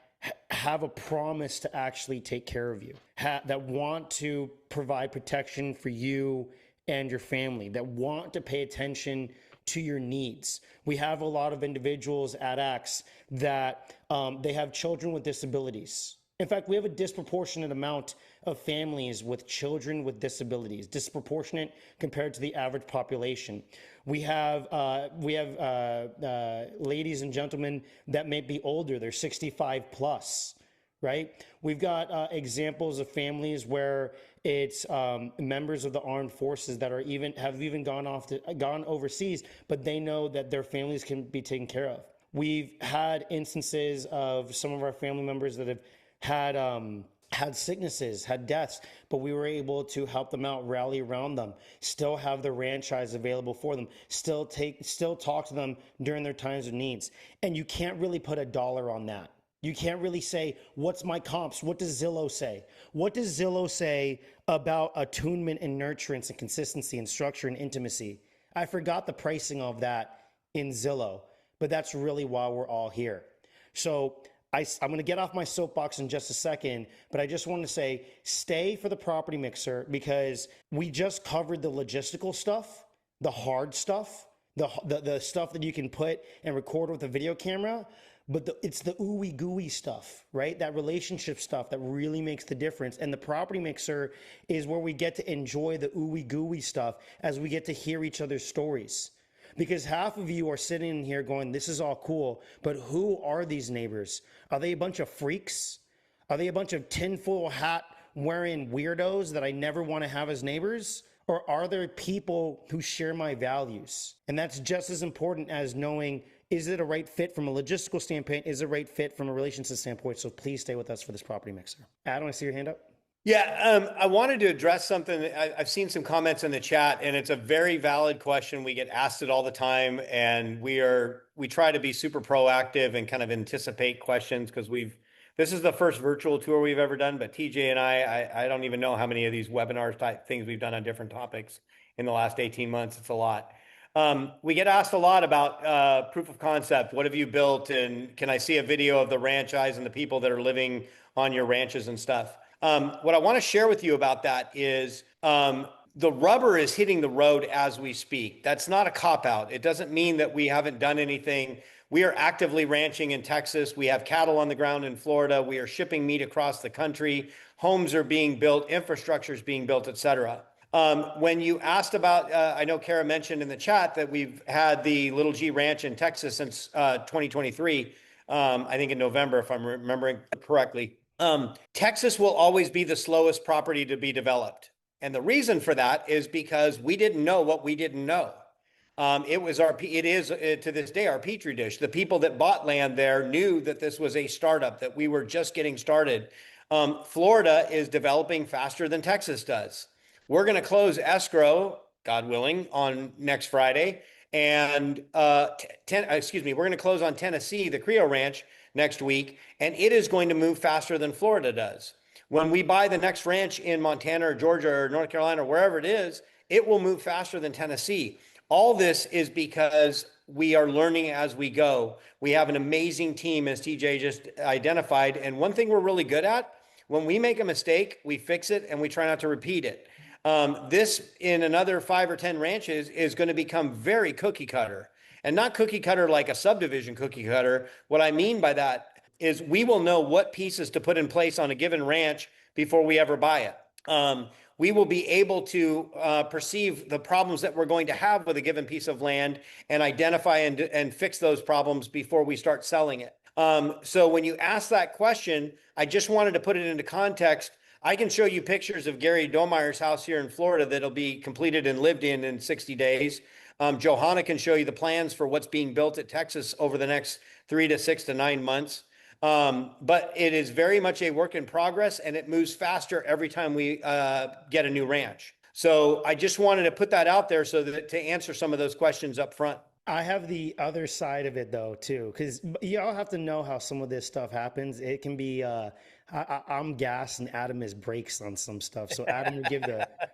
have a promise to actually take care of you, that want to provide protection for you and your family, that want to pay attention to your needs. We have a lot of individuals at Axe that they have children with disabilities. In fact, we have a disproportionate amount of families with children with disabilities, disproportionate compared to the average population. We have ladies and gentlemen that may be older, they're 65 plus, right? We've got examples of families where it's members of the armed forces that have even gone overseas, but they know that their families can be taken care of. We've had instances of some of our family members that have had sicknesses, had deaths, but we were able to help them out, rally around them, still have the ranch eyes available for them, still talk to them during their times of needs. And you can't really put a dollar on that. You can't really say, what's my comps? What does Zillow say? What does Zillow say about attunement and nurturance and consistency and structure and intimacy? I forgot the pricing of that in Zillow, but that's really why we're all here. So I'm going to get off my soapbox in just a second, but I just want to say, stay for the property mixer, because we just covered the logistical stuff, the hard stuff, the stuff that you can put and record with a video camera. But it's the ooey gooey stuff, right? That relationship stuff that really makes the difference. And the property mixer is where we get to enjoy the ooey gooey stuff as we get to hear each other's stories. Because half of you are sitting in here going, this is all cool, but who are these neighbors? Are they a bunch of freaks? Are they a bunch of tinfoil hat wearing weirdos that I never want to have as neighbors? Or are there people who share my values? And that's just as important as knowing, is it a right fit from a logistical standpoint? Is it a right fit from a relationship standpoint? So please stay with us for this property mixer. Adam, I see your hand up. Yeah, I wanted to address something. I've seen some comments in the chat, and it's a very valid question. We get asked it all the time, and we try to be super proactive and kind of anticipate questions, because this is the first virtual tour we've ever done, but TJ and I don't even know how many of these webinar type things we've done on different topics in the last 18 months. It's a lot. We get asked a lot about proof of concept. What have you built? And can I see a video of the ranch eyes and the people that are living on your ranches and stuff? What I want to share with you about that is the rubber is hitting the road as we speak. That's not a cop-out. It doesn't mean that we haven't done anything. We are actively ranching in Texas. We have cattle on the ground in Florida. We are shipping meat across the country. Homes are being built, infrastructure is being built, et cetera. When you asked about, I know Kara mentioned in the chat that we've had the Little G Ranch in Texas since 2023. I think in November, if I'm remembering correctly. Texas will always be the slowest property to be developed. And the reason for that is because we didn't know what we didn't know. It is to this day our petri dish. The people that bought land there knew that this was a startup, that we were just getting started. Florida is developing faster than Texas does. We're going to close escrow, God willing, on next Friday. And we're going to close on Tennessee, the Creo Ranch, next week. And it is going to move faster than Florida does. When we buy the next ranch in Montana or Georgia or North Carolina, or wherever it is, it will move faster than Tennessee. All this is because we are learning as we go. We have an amazing team, as TJ just identified. And one thing we're really good at, when we make a mistake, we fix it and we try not to repeat it. This in another 5 or 10 ranches is going to become very cookie cutter, and not cookie cutter like a subdivision cookie cutter. What I mean by that is we will know what pieces to put in place on a given ranch before we ever buy it. We will be able to perceive the problems that we're going to have with a given piece of land and identify and fix those problems before we start selling it. So when you ask that question, I just wanted to put it into context. I can show you pictures of Gary Domeyer's house here in Florida that'll be completed and lived in 60 days. Johanna can show you the plans for what's being built at Texas over the next 3 to 6 to 9 months. But it is very much a work in progress, and it moves faster every time we get a new ranch. So I just wanted to put that out there so that to answer some of those questions up front. I have the other side of it though too, because y'all have to know how some of this stuff happens. It can be I'm gas and Adam is brakes on some stuff. So Adam will give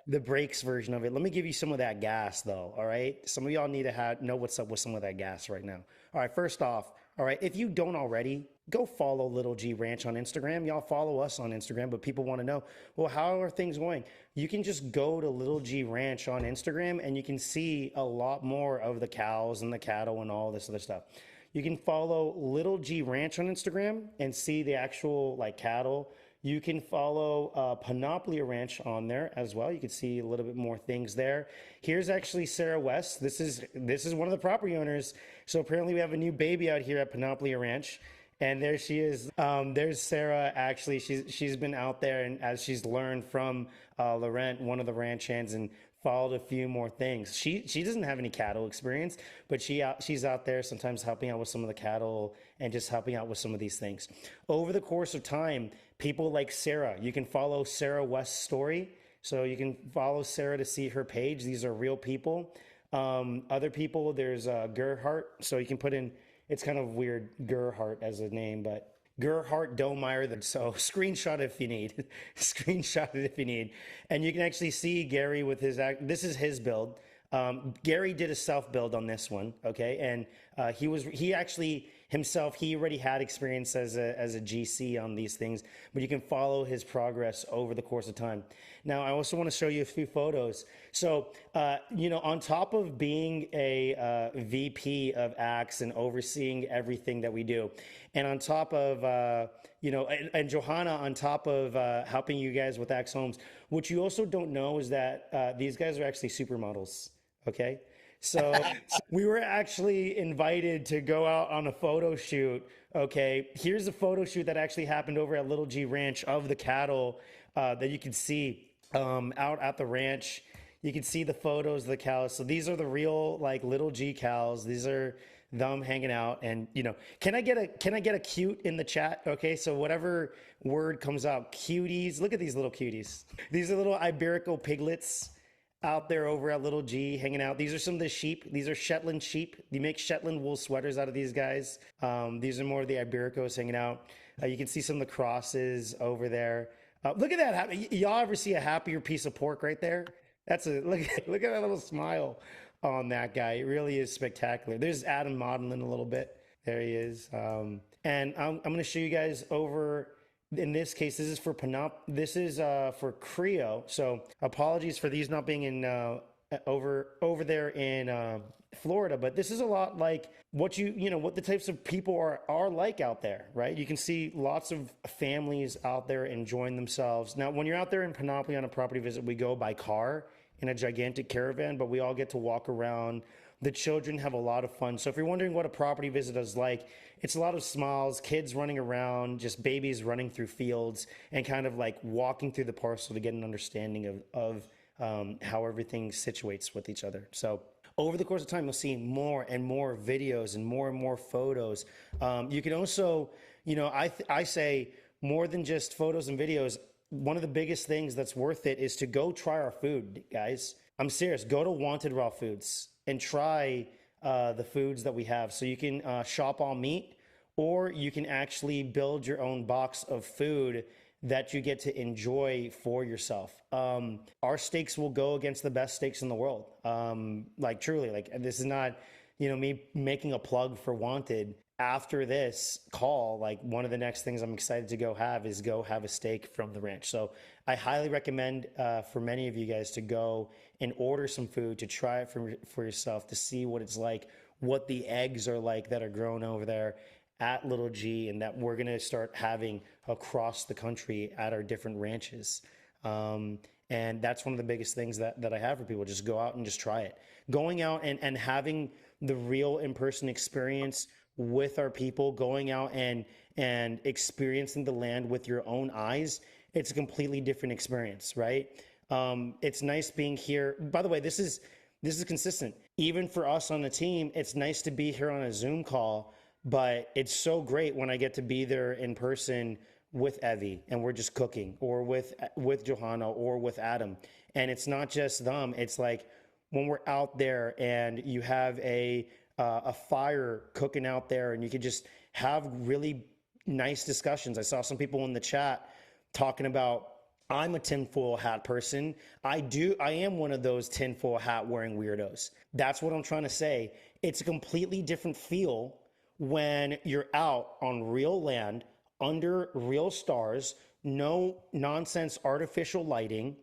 the brakes version of it. Let me give you some of that gas though. All right, some of y'all need to know what's up with some of that gas right now. All right, first off, all right, if you don't already, go follow Little G Ranch on Instagram. Y'all follow us on Instagram, but people want to know, well, how are things going? You can just go to Little G Ranch on Instagram and you can see a lot more of the cows and the cattle and all this other stuff. You can follow Little G Ranch on Instagram and see the actual like cattle. You can follow Panoplia Ranch on there as well. You can see a little bit more things there. Here's actually Sarah West. This is one of the property owners. So apparently we have a new baby out here at Panoplia Ranch. And there she is. There's Sarah. Actually, she's been out there, and as she's learned from Laurent, one of the ranch hands, and followed a few more things. She doesn't have any cattle experience, but she's out there sometimes helping out with some of the cattle and just helping out with some of these things. Over the course of time, people like Sarah, you can follow Sarah West's story. So you can follow Sarah to see her page. These are real people. Other people, there's Gerhardt. So you can put in. It's kind of weird, Gerhardt as a name, but Gerhardt Domeyer. So screenshot if you need. Screenshot it if you need. And you can actually see Gary with this is his build. Gary did a self build on this one, okay? And he actually himself, he already had experience as a GC on these things, but you can follow his progress over the course of time. Now, I also want to show you a few photos. So, on top of being a VP of Axe and overseeing everything that we do, and on top of, and Johanna, on top of helping you guys with Axe Homes, what you also don't know is that these guys are actually supermodels, okay? So we were actually invited to go out on a photo shoot. Okay, here's a photo shoot that actually happened over at Little G Ranch of the cattle that you can see out at the ranch. You can see the photos of the cows. So these are the real like Little G cows. These are them hanging out. And can I get a cute in the chat? Okay, so whatever word comes out, cuties. Look at these little cuties. These are little Iberico piglets out there over at Little G hanging out. These are some of the sheep. These are Shetland sheep. You make Shetland wool sweaters out of these guys. These are more of the Ibericos hanging out. You can see some of the crosses over there. Look at that. Y'all ever see a happier piece of pork right there? Look at that little smile on that guy. It really is spectacular. There's Adam modeling a little bit. There he is. And I'm going to show you guys over. In this case, this is for This is for Creo. So apologies for these not being in over there in Florida, but this is a lot like what what the types of people are like out there, right? You can see lots of families out there enjoying themselves. Now, when you're out there in Panoply on a property visit, we go by car, in a gigantic caravan, but we all get to walk around. The children have a lot of fun. So if you're wondering what a property visit is like, it's a lot of smiles, kids running around, just babies running through fields, and kind of like walking through the parcel to get an understanding of how everything situates with each other. So over the course of time, you'll see more and more videos and more photos. You can also, you know, I say more than just photos and videos. One of the biggest things that's worth it is to go try our food, guys. I'm serious. Go to Wanted Raw Foods and try the foods that we have. So you can shop all meat, or you can actually build your own box of food that you get to enjoy for yourself. Our steaks will go against the best steaks in the world. Like truly, like this is not, you know, me making a plug for Wanted. After this call, like one of the next things I'm excited to go have a steak from the ranch. So I highly recommend for many of you guys to go and order some food, to try it for yourself, to see what it's like, what the eggs are like that are grown over there at Little G, and that we're gonna start having across the country at our different ranches. And that's one of the biggest things that I have for people. Just go out and just try it. Going out and having the real in-person experience with our people, going out and experiencing the land with your own eyes, it's a completely different experience, right? It's nice being here. By the way, this is consistent. Even for us on the team, it's nice to be here on a Zoom call, but it's so great when I get to be there in person with Evie and we're just cooking, or with Johanna or with Adam. And it's not just them. It's like when we're out there and you have a fire cooking out there and you could just have really nice discussions. I saw some people in the chat talking about, I'm a tinfoil hat person. I am one of those tinfoil hat wearing weirdos. That's what I'm trying to say. It's a completely different feel when you're out on real land, under real stars, no nonsense artificial lighting,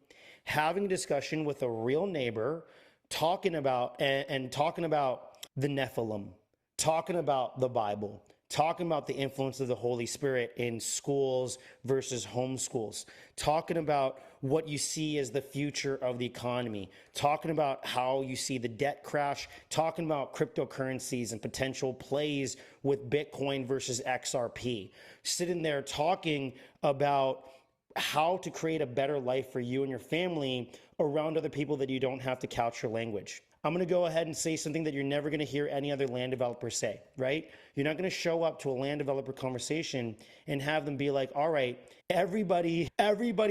having a discussion with a real neighbor, talking about and talking about the Nephilim, talking about the Bible, talking about the influence of the Holy Spirit in schools versus homeschools, talking about what you see as the future of the economy, talking about how you see the debt crash, talking about cryptocurrencies and potential plays with Bitcoin versus XRP, sitting there talking about how to create a better life for you and your family around other people that you don't have to couch your language. I'm going to go ahead and say something that you're never going to hear any other land developer say, right? You're not going to show up to a land developer conversation and have them be like, all right, everybody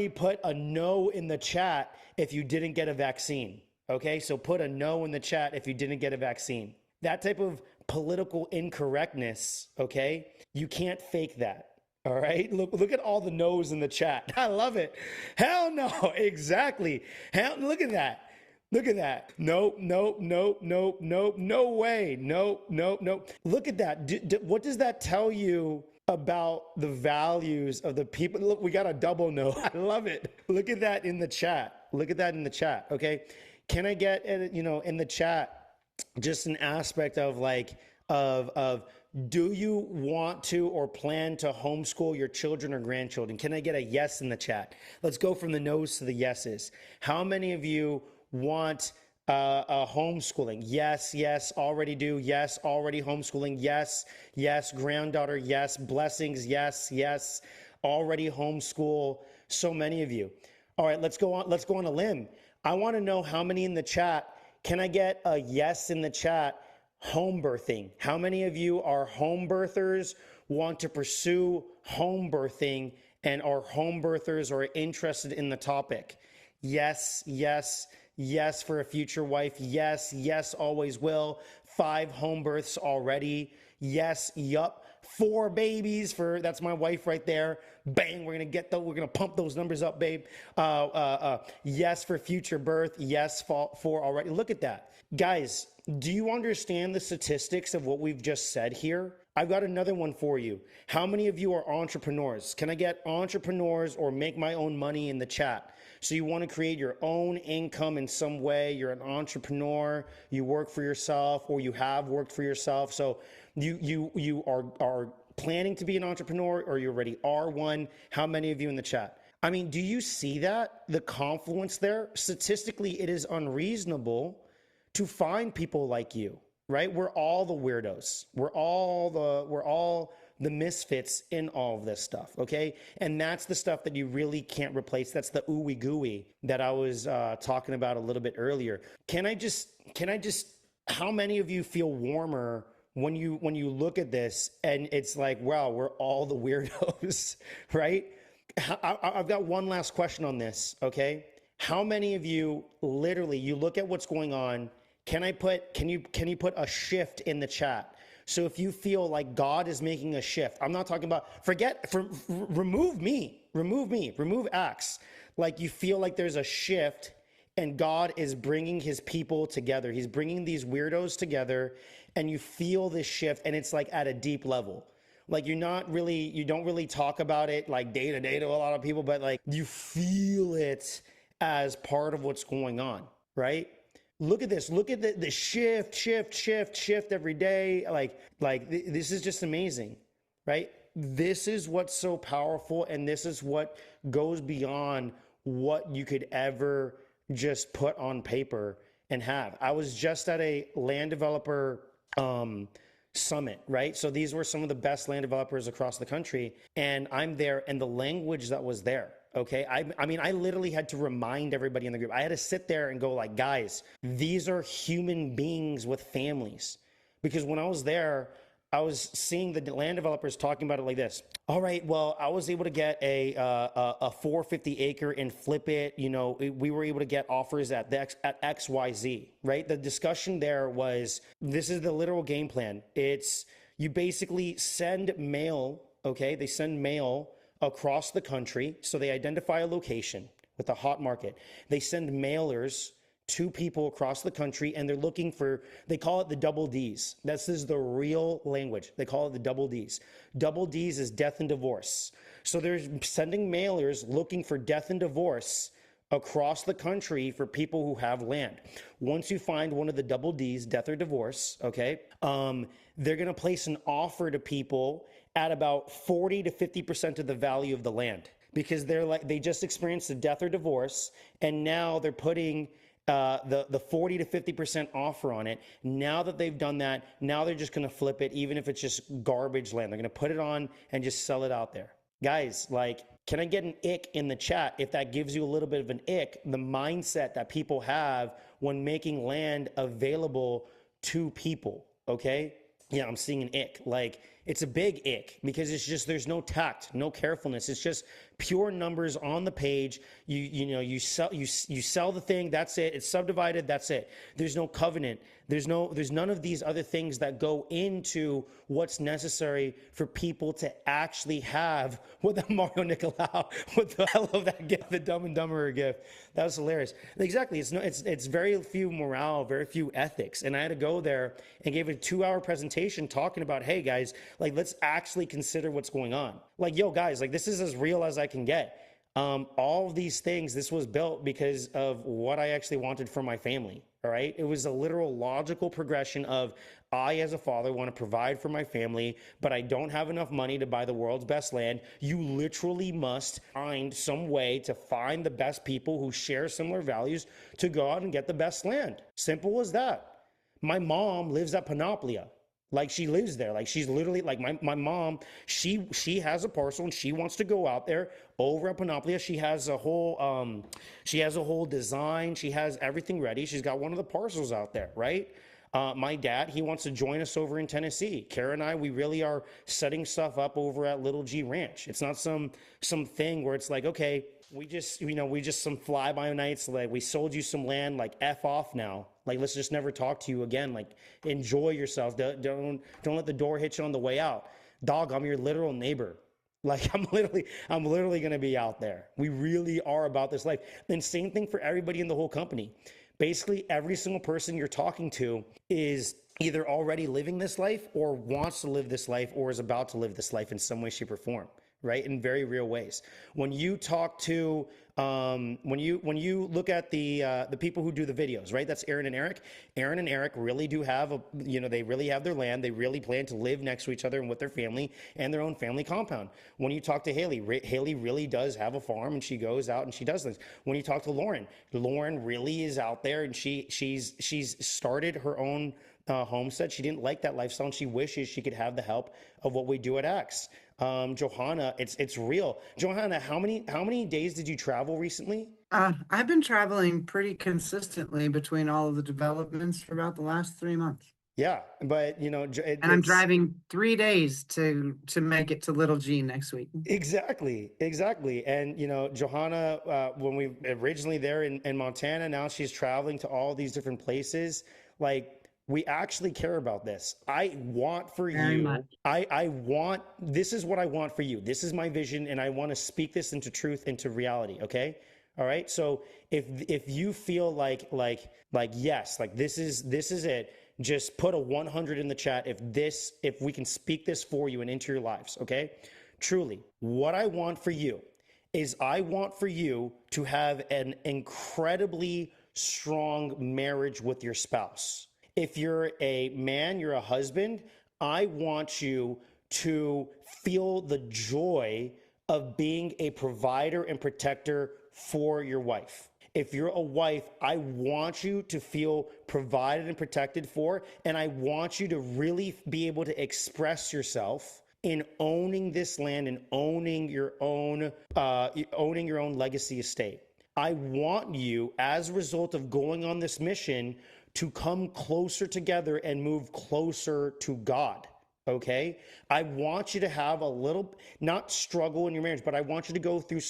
put a no in the chat if you didn't get a vaccine. Okay, so put a no in the chat if you didn't get a vaccine. That type of political incorrectness, okay? You can't fake that. All right, look at all the no's in the chat. I love it. Hell no, exactly. Look at that. Look at that. Nope, nope, nope, nope, nope, no way. Nope, nope, nope. Look at that. What does that tell you about the values of the people? Look, we got a double no. I love it. Look at that in the chat. Look at that in the chat. Okay. Can I get, in the chat, just an aspect of like, of do you want to or plan to homeschool your children or grandchildren? Can I get a yes in the chat? Let's go from the no's to the yeses. How many of you want homeschooling? Yes, yes, already do. Yes, already homeschooling. Yes, yes, granddaughter. Yes, blessings. Yes, yes, already homeschool. So many of you. All right, let's go on. Let's go on a limb. I want to know how many in the chat. Can I get a yes in the chat? Home birthing. How many of you are home birthers, want to pursue home birthing, and are home birthers or interested in the topic? Yes, yes, yes for a future wife. Yes, yes, always will. 5 home births already. Yes, yup. 4 babies that's my wife right there. Bang, we're gonna pump those numbers up, babe. Yes for future birth. Yes, 4 already. Look at that. Guys, do you understand the statistics of what we've just said here? I've got another one for you. How many of you are entrepreneurs? Can I get entrepreneurs or make my own money in the chat? So you want to create your own income in some way. You're an entrepreneur, you work for yourself, or you have worked for yourself. So you are planning to be an entrepreneur, or you already are one. How many of you in the chat? I mean, do you see that? The confluence there? Statistically, it is unreasonable to find people like you, right? We're all the weirdos. We're all the misfits in all of this stuff, okay? And that's the stuff that you really can't replace. That's the ooey gooey that I was talking about a little bit earlier. Can I just, how many of you feel warmer when you look at this and it's like, wow, we're all the weirdos, right? I've got one last question on this, okay? How many of you literally, you look at what's going on, can you put a shift in the chat? So if you feel like God is making a shift, I'm not talking about, remove me, remove Acts. Like you feel like there's a shift and God is bringing his people together. He's bringing these weirdos together and you feel this shift and it's like at a deep level. Like you don't really talk about it like day to day to a lot of people, but like you feel it as part of what's going on, right? Look at this. Look at the shift every day. This is just amazing, right? This is what's so powerful. And this is what goes beyond what you could ever just put on paper and have. I was just at a land developer, summit, right? So these were some of the best land developers across the country. And I'm there and the language that was there. Okay. I mean, I literally had to remind everybody in the group. I had to sit there and go like, guys, these are human beings with families. Because when I was there, I was seeing the land developers talking about it like this. All right, well, I was able to get a 450 acre and flip it. You know, we were able to get offers at XYZ, right? The discussion there was, this is the literal game plan. It's, you basically send mail, okay? They send mail across the country. So they identify a location with a hot market. They send mailers to people across the country and they're looking for, they call it the double D's. This is the real language. They call it the double D's. Double D's is death and divorce. So they're sending mailers looking for death and divorce across the country for people who have land. Once you find one of the double D's, death or divorce, okay, they're going to place an offer to people at about 40 to 50% of the value of the land because they just experienced a death or divorce and now they're putting the 40 to 50% offer on it. Now that they've done that, now they're just going to flip it, even if it's just garbage land. They're going to put it on and just sell it out there. Guys, like, can I get an ick in the chat if that gives you a little bit of an ick, the mindset that people have when making land available to people, okay? Yeah, I'm seeing an ick. Like, it's a big ick because it's just, there's no tact, no carefulness. It's just pure numbers on the page. You sell the thing, that's it. It's subdivided, that's it. There's no covenant. There's none of these other things that go into what's necessary for people to actually have what the Mario Nicolau, I love that gift, the Dumb and Dumber gift. That was hilarious. Exactly. It's very few morale, very few ethics. And I had to go there and gave a 2-hour presentation talking about, hey guys, like, let's actually consider what's going on. Like, yo guys, like, this is as real as I can get. All of these things, this was built because of what I actually wanted for my family. All right. It was a literal logical progression of, I, as a father, want to provide for my family, but I don't have enough money to buy the world's best land. You literally must find some way to find the best people who share similar values to go out and get the best land. Simple as that. My mom lives at Panoplia. Like, she lives there. Like, she's literally like my mom, she has a parcel and she wants to go out there over at Panoplia. She has a whole design. She has everything ready. She's got one of the parcels out there, right? My dad, he wants to join us over in Tennessee. Kara and I, we really are setting stuff up over at Little G Ranch. It's not some thing where it's like, okay, we just some fly-by-nights, like, we sold you some land, like, F off now. Like, let's just never talk to you again. Like, enjoy yourself. Don't let the door hit you on the way out. Dog, I'm your literal neighbor. Like, I'm literally going to be out there. We really are about this life. And same thing for everybody in the whole company. Basically, every single person you're talking to is either already living this life or wants to live this life or is about to live this life in some way, shape, or form, right? In very real ways. When you talk to When you look at the people who do the videos, right? That's Aaron and Eric. Aaron and Eric really do have they really have their land. They really plan to live next to each other and with their family and their own family compound. When you talk to Haley, Haley really does have a farm and she goes out and she does things. When you talk to Lauren, Lauren really is out there and she's started her own homestead. She didn't like that lifestyle and she wishes she could have the help of what we do at X. Johanna, it's real. Johanna, how many days did you travel recently? I've been traveling pretty consistently between all of the developments for about the last 3 months. Yeah, but And I'm driving 3 days to make it to Little G next week. Exactly. And Johanna, when we originally there in Montana, now she's traveling to all these different places. Like, we actually care about this. I want for Very you. much. This is what I want for you. This is my vision, and I want to speak this into truth, into reality. Okay. All right. So if you feel like yes, like this is it, just put a 100 in the chat. If we can speak this for you and into your lives. Okay. Truly, what I want for you is I want for you to have an incredibly strong marriage with your spouse. If you're a man, you're a husband, I want you to feel the joy of being a provider and protector for your wife. If you're a wife, I want you to feel provided and protected for, and I want you to really be able to express yourself in owning this land and owning your own legacy estate. I want you, as a result of going on this mission, to come closer together and move closer to God. Okay. I want you to have a little, not struggle in your marriage, but I want you to go through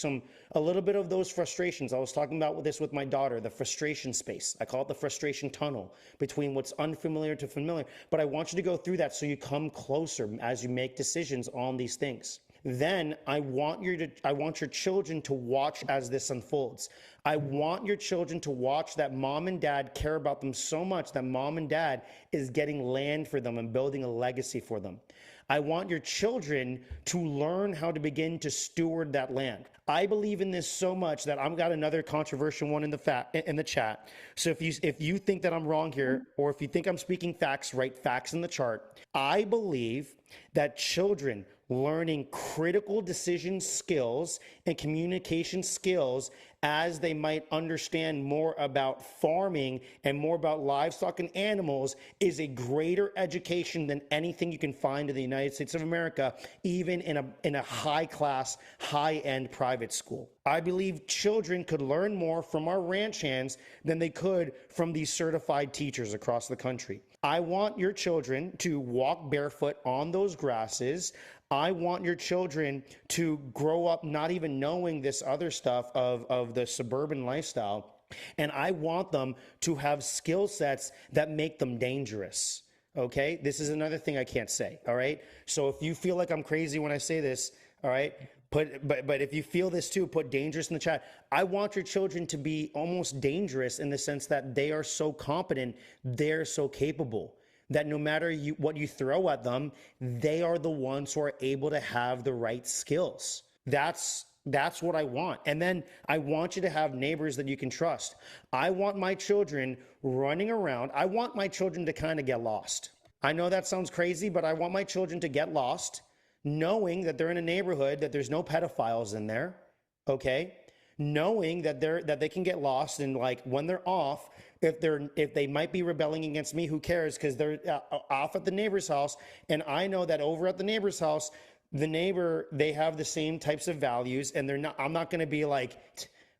a little bit of those frustrations. I was talking about this with my daughter, the frustration space. I call it the frustration tunnel between what's unfamiliar to familiar. But I want you to go through that so you come closer as you make decisions on these things. Then I want your children to watch as this unfolds. I want your children to watch that mom and dad care about them so much that mom and dad is getting land for them and building a legacy for them. I want your children to learn how to begin to steward that land. I believe in this so much that I've got another controversial one in the chat. So if you think that I'm wrong here, or if you think I'm speaking facts, write facts in the chart. I believe that children learning critical decision skills and communication skills as they might understand more about farming and more about livestock and animals is a greater education than anything you can find in the United States of America, even in a high-class, high-end private school. I believe children could learn more from our ranch hands than they could from these certified teachers across the country. I want your children to walk barefoot on those grasses. I want your children to grow up not even knowing this other stuff of the suburban lifestyle. And I want them to have skill sets that make them dangerous. Okay? This is another thing I can't say. All right? So if you feel like I'm crazy when I say this, all right? But if you feel this too, put dangerous in the chat. I want your children to be almost dangerous in the sense that they are so competent, they're so capable, that no matter what you throw at them, they are the ones who are able to have the right skills. That's what I want. And then I want you to have neighbors that you can trust. I want my children running around. I want my children to kind of get lost. I know that sounds crazy, but I want my children to get lost, knowing that they're in a neighborhood, that there's no pedophiles in there, okay? Knowing that they can get lost, and like when they're off, if they might be rebelling against me, who cares? Because they're off at the neighbor's house, and I know that over at the neighbor's house, the neighbor, they have the same types of values, and I'm not going to be like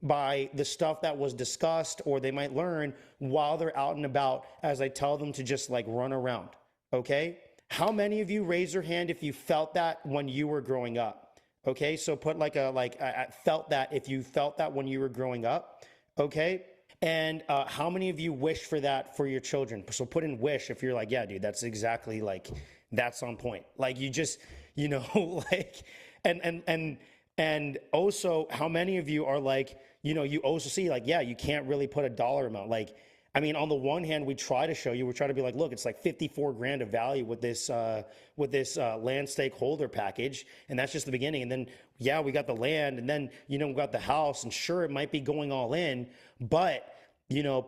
by the stuff that was discussed, or they might learn while they're out and about as I tell them to just like run around, okay? How many of you raise your hand if you felt that when you were growing up? Okay, so put I felt that if you felt that when you were growing up, okay? And how many of you wish for that for your children? So put in wish if you're like, yeah, dude, that's exactly like, that's on point. Like you just, like, and also how many of you are like, you also see like, yeah, you can't really put a dollar amount. Like I mean, on the one hand, we try to show you, we try to be like, look, it's like 54 grand of value with this land stakeholder package. And that's just the beginning. And then, yeah, we got the land, and then, we got the house, and sure, it might be going all in, but,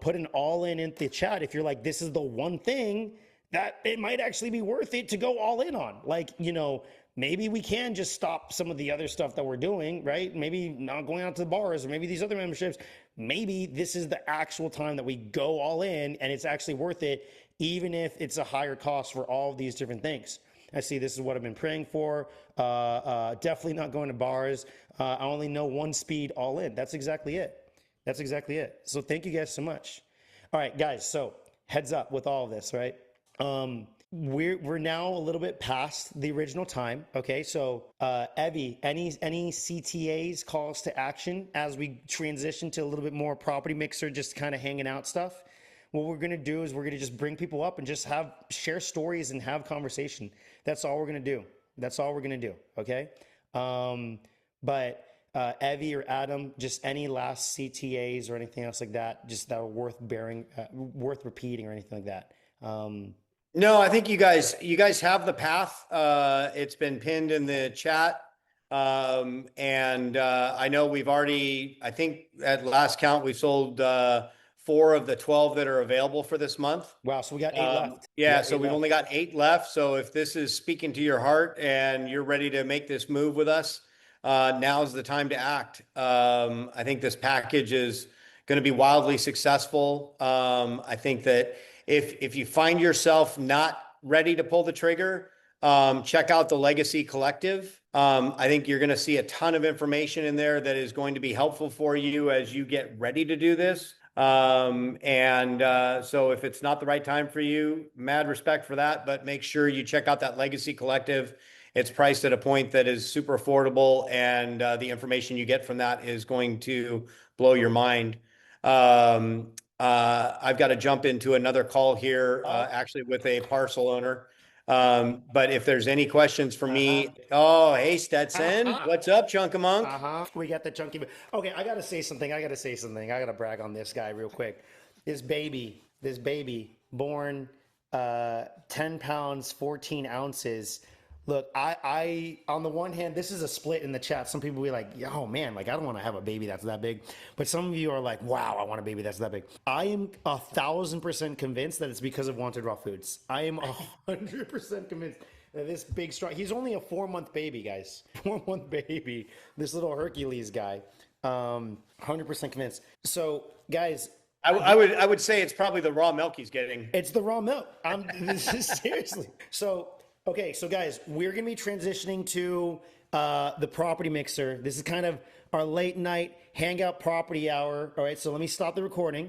put an all in the chat. If you're like, this is the one thing that it might actually be worth it to go all in on. Like, maybe we can just stop some of the other stuff that we're doing, right? Maybe not going out to the bars, or maybe these other memberships. Maybe this is the actual time that we go all in, and it's actually worth it, even if it's a higher cost for all of these different things. I see this is what I've been praying for. Definitely not going to bars. I only know one speed all in. That's exactly it. That's exactly it. So thank you guys so much. All right, guys. So heads up with all of this, right? We're now a little bit past the original time. Okay, so Evie, any CTAs, calls to action as we transition to a little bit more property mixer, just kind of hanging out stuff? What we're gonna do is we're gonna just bring people up and just share stories and have conversation. That's all we're gonna do. That's all we're gonna do. Okay, but Evie or Adam, just any last CTAs or anything else like that, just that are worth repeating or anything like that. No, I think you guys have the path. It's been pinned in the chat. And I know we've already, I think at last count, we sold 4 of the 12 that are available for this month. Wow, so we got 8 left. Yeah, so we've only got 8 left. So if this is speaking to your heart and you're ready to make this move with us, now's the time to act. I think this package is going to be wildly successful. I think that if you find yourself not ready to pull the trigger, check out the Legacy Collective. I think you're going to see a ton of information in there that is going to be helpful for you as you get ready to do this. So if it's not the right time for you, mad respect for that, but make sure you check out that Legacy Collective. It's priced at a point that is super affordable, and the information you get from that is going to blow your mind. I've got to jump into another call here, actually with a parcel owner. But if there's any questions for me, oh, hey, Stetson, what's up, Chunkamunk? We got the chunky. Okay, I got to say something. I got to brag on this guy real quick. This baby born 10 pounds, 14 ounces. Look, I on the one hand, this is a split in the chat. Some people be like, oh man, like I don't want to have a baby that's that big. But some of you are like, wow, I want a baby that's that big. I am 1,000% convinced that it's because of Wanted Raw Foods. I am 100% convinced that this big strong, he's only a 4-month baby, guys. 4-month baby. This little Hercules guy. 100% convinced. So guys, I would say it's probably the raw milk he's getting. It's the raw milk. This is seriously. So, okay, so guys, we're going to be transitioning to the property mixer. This is kind of our late night hangout property hour. All right, so let me stop the recording.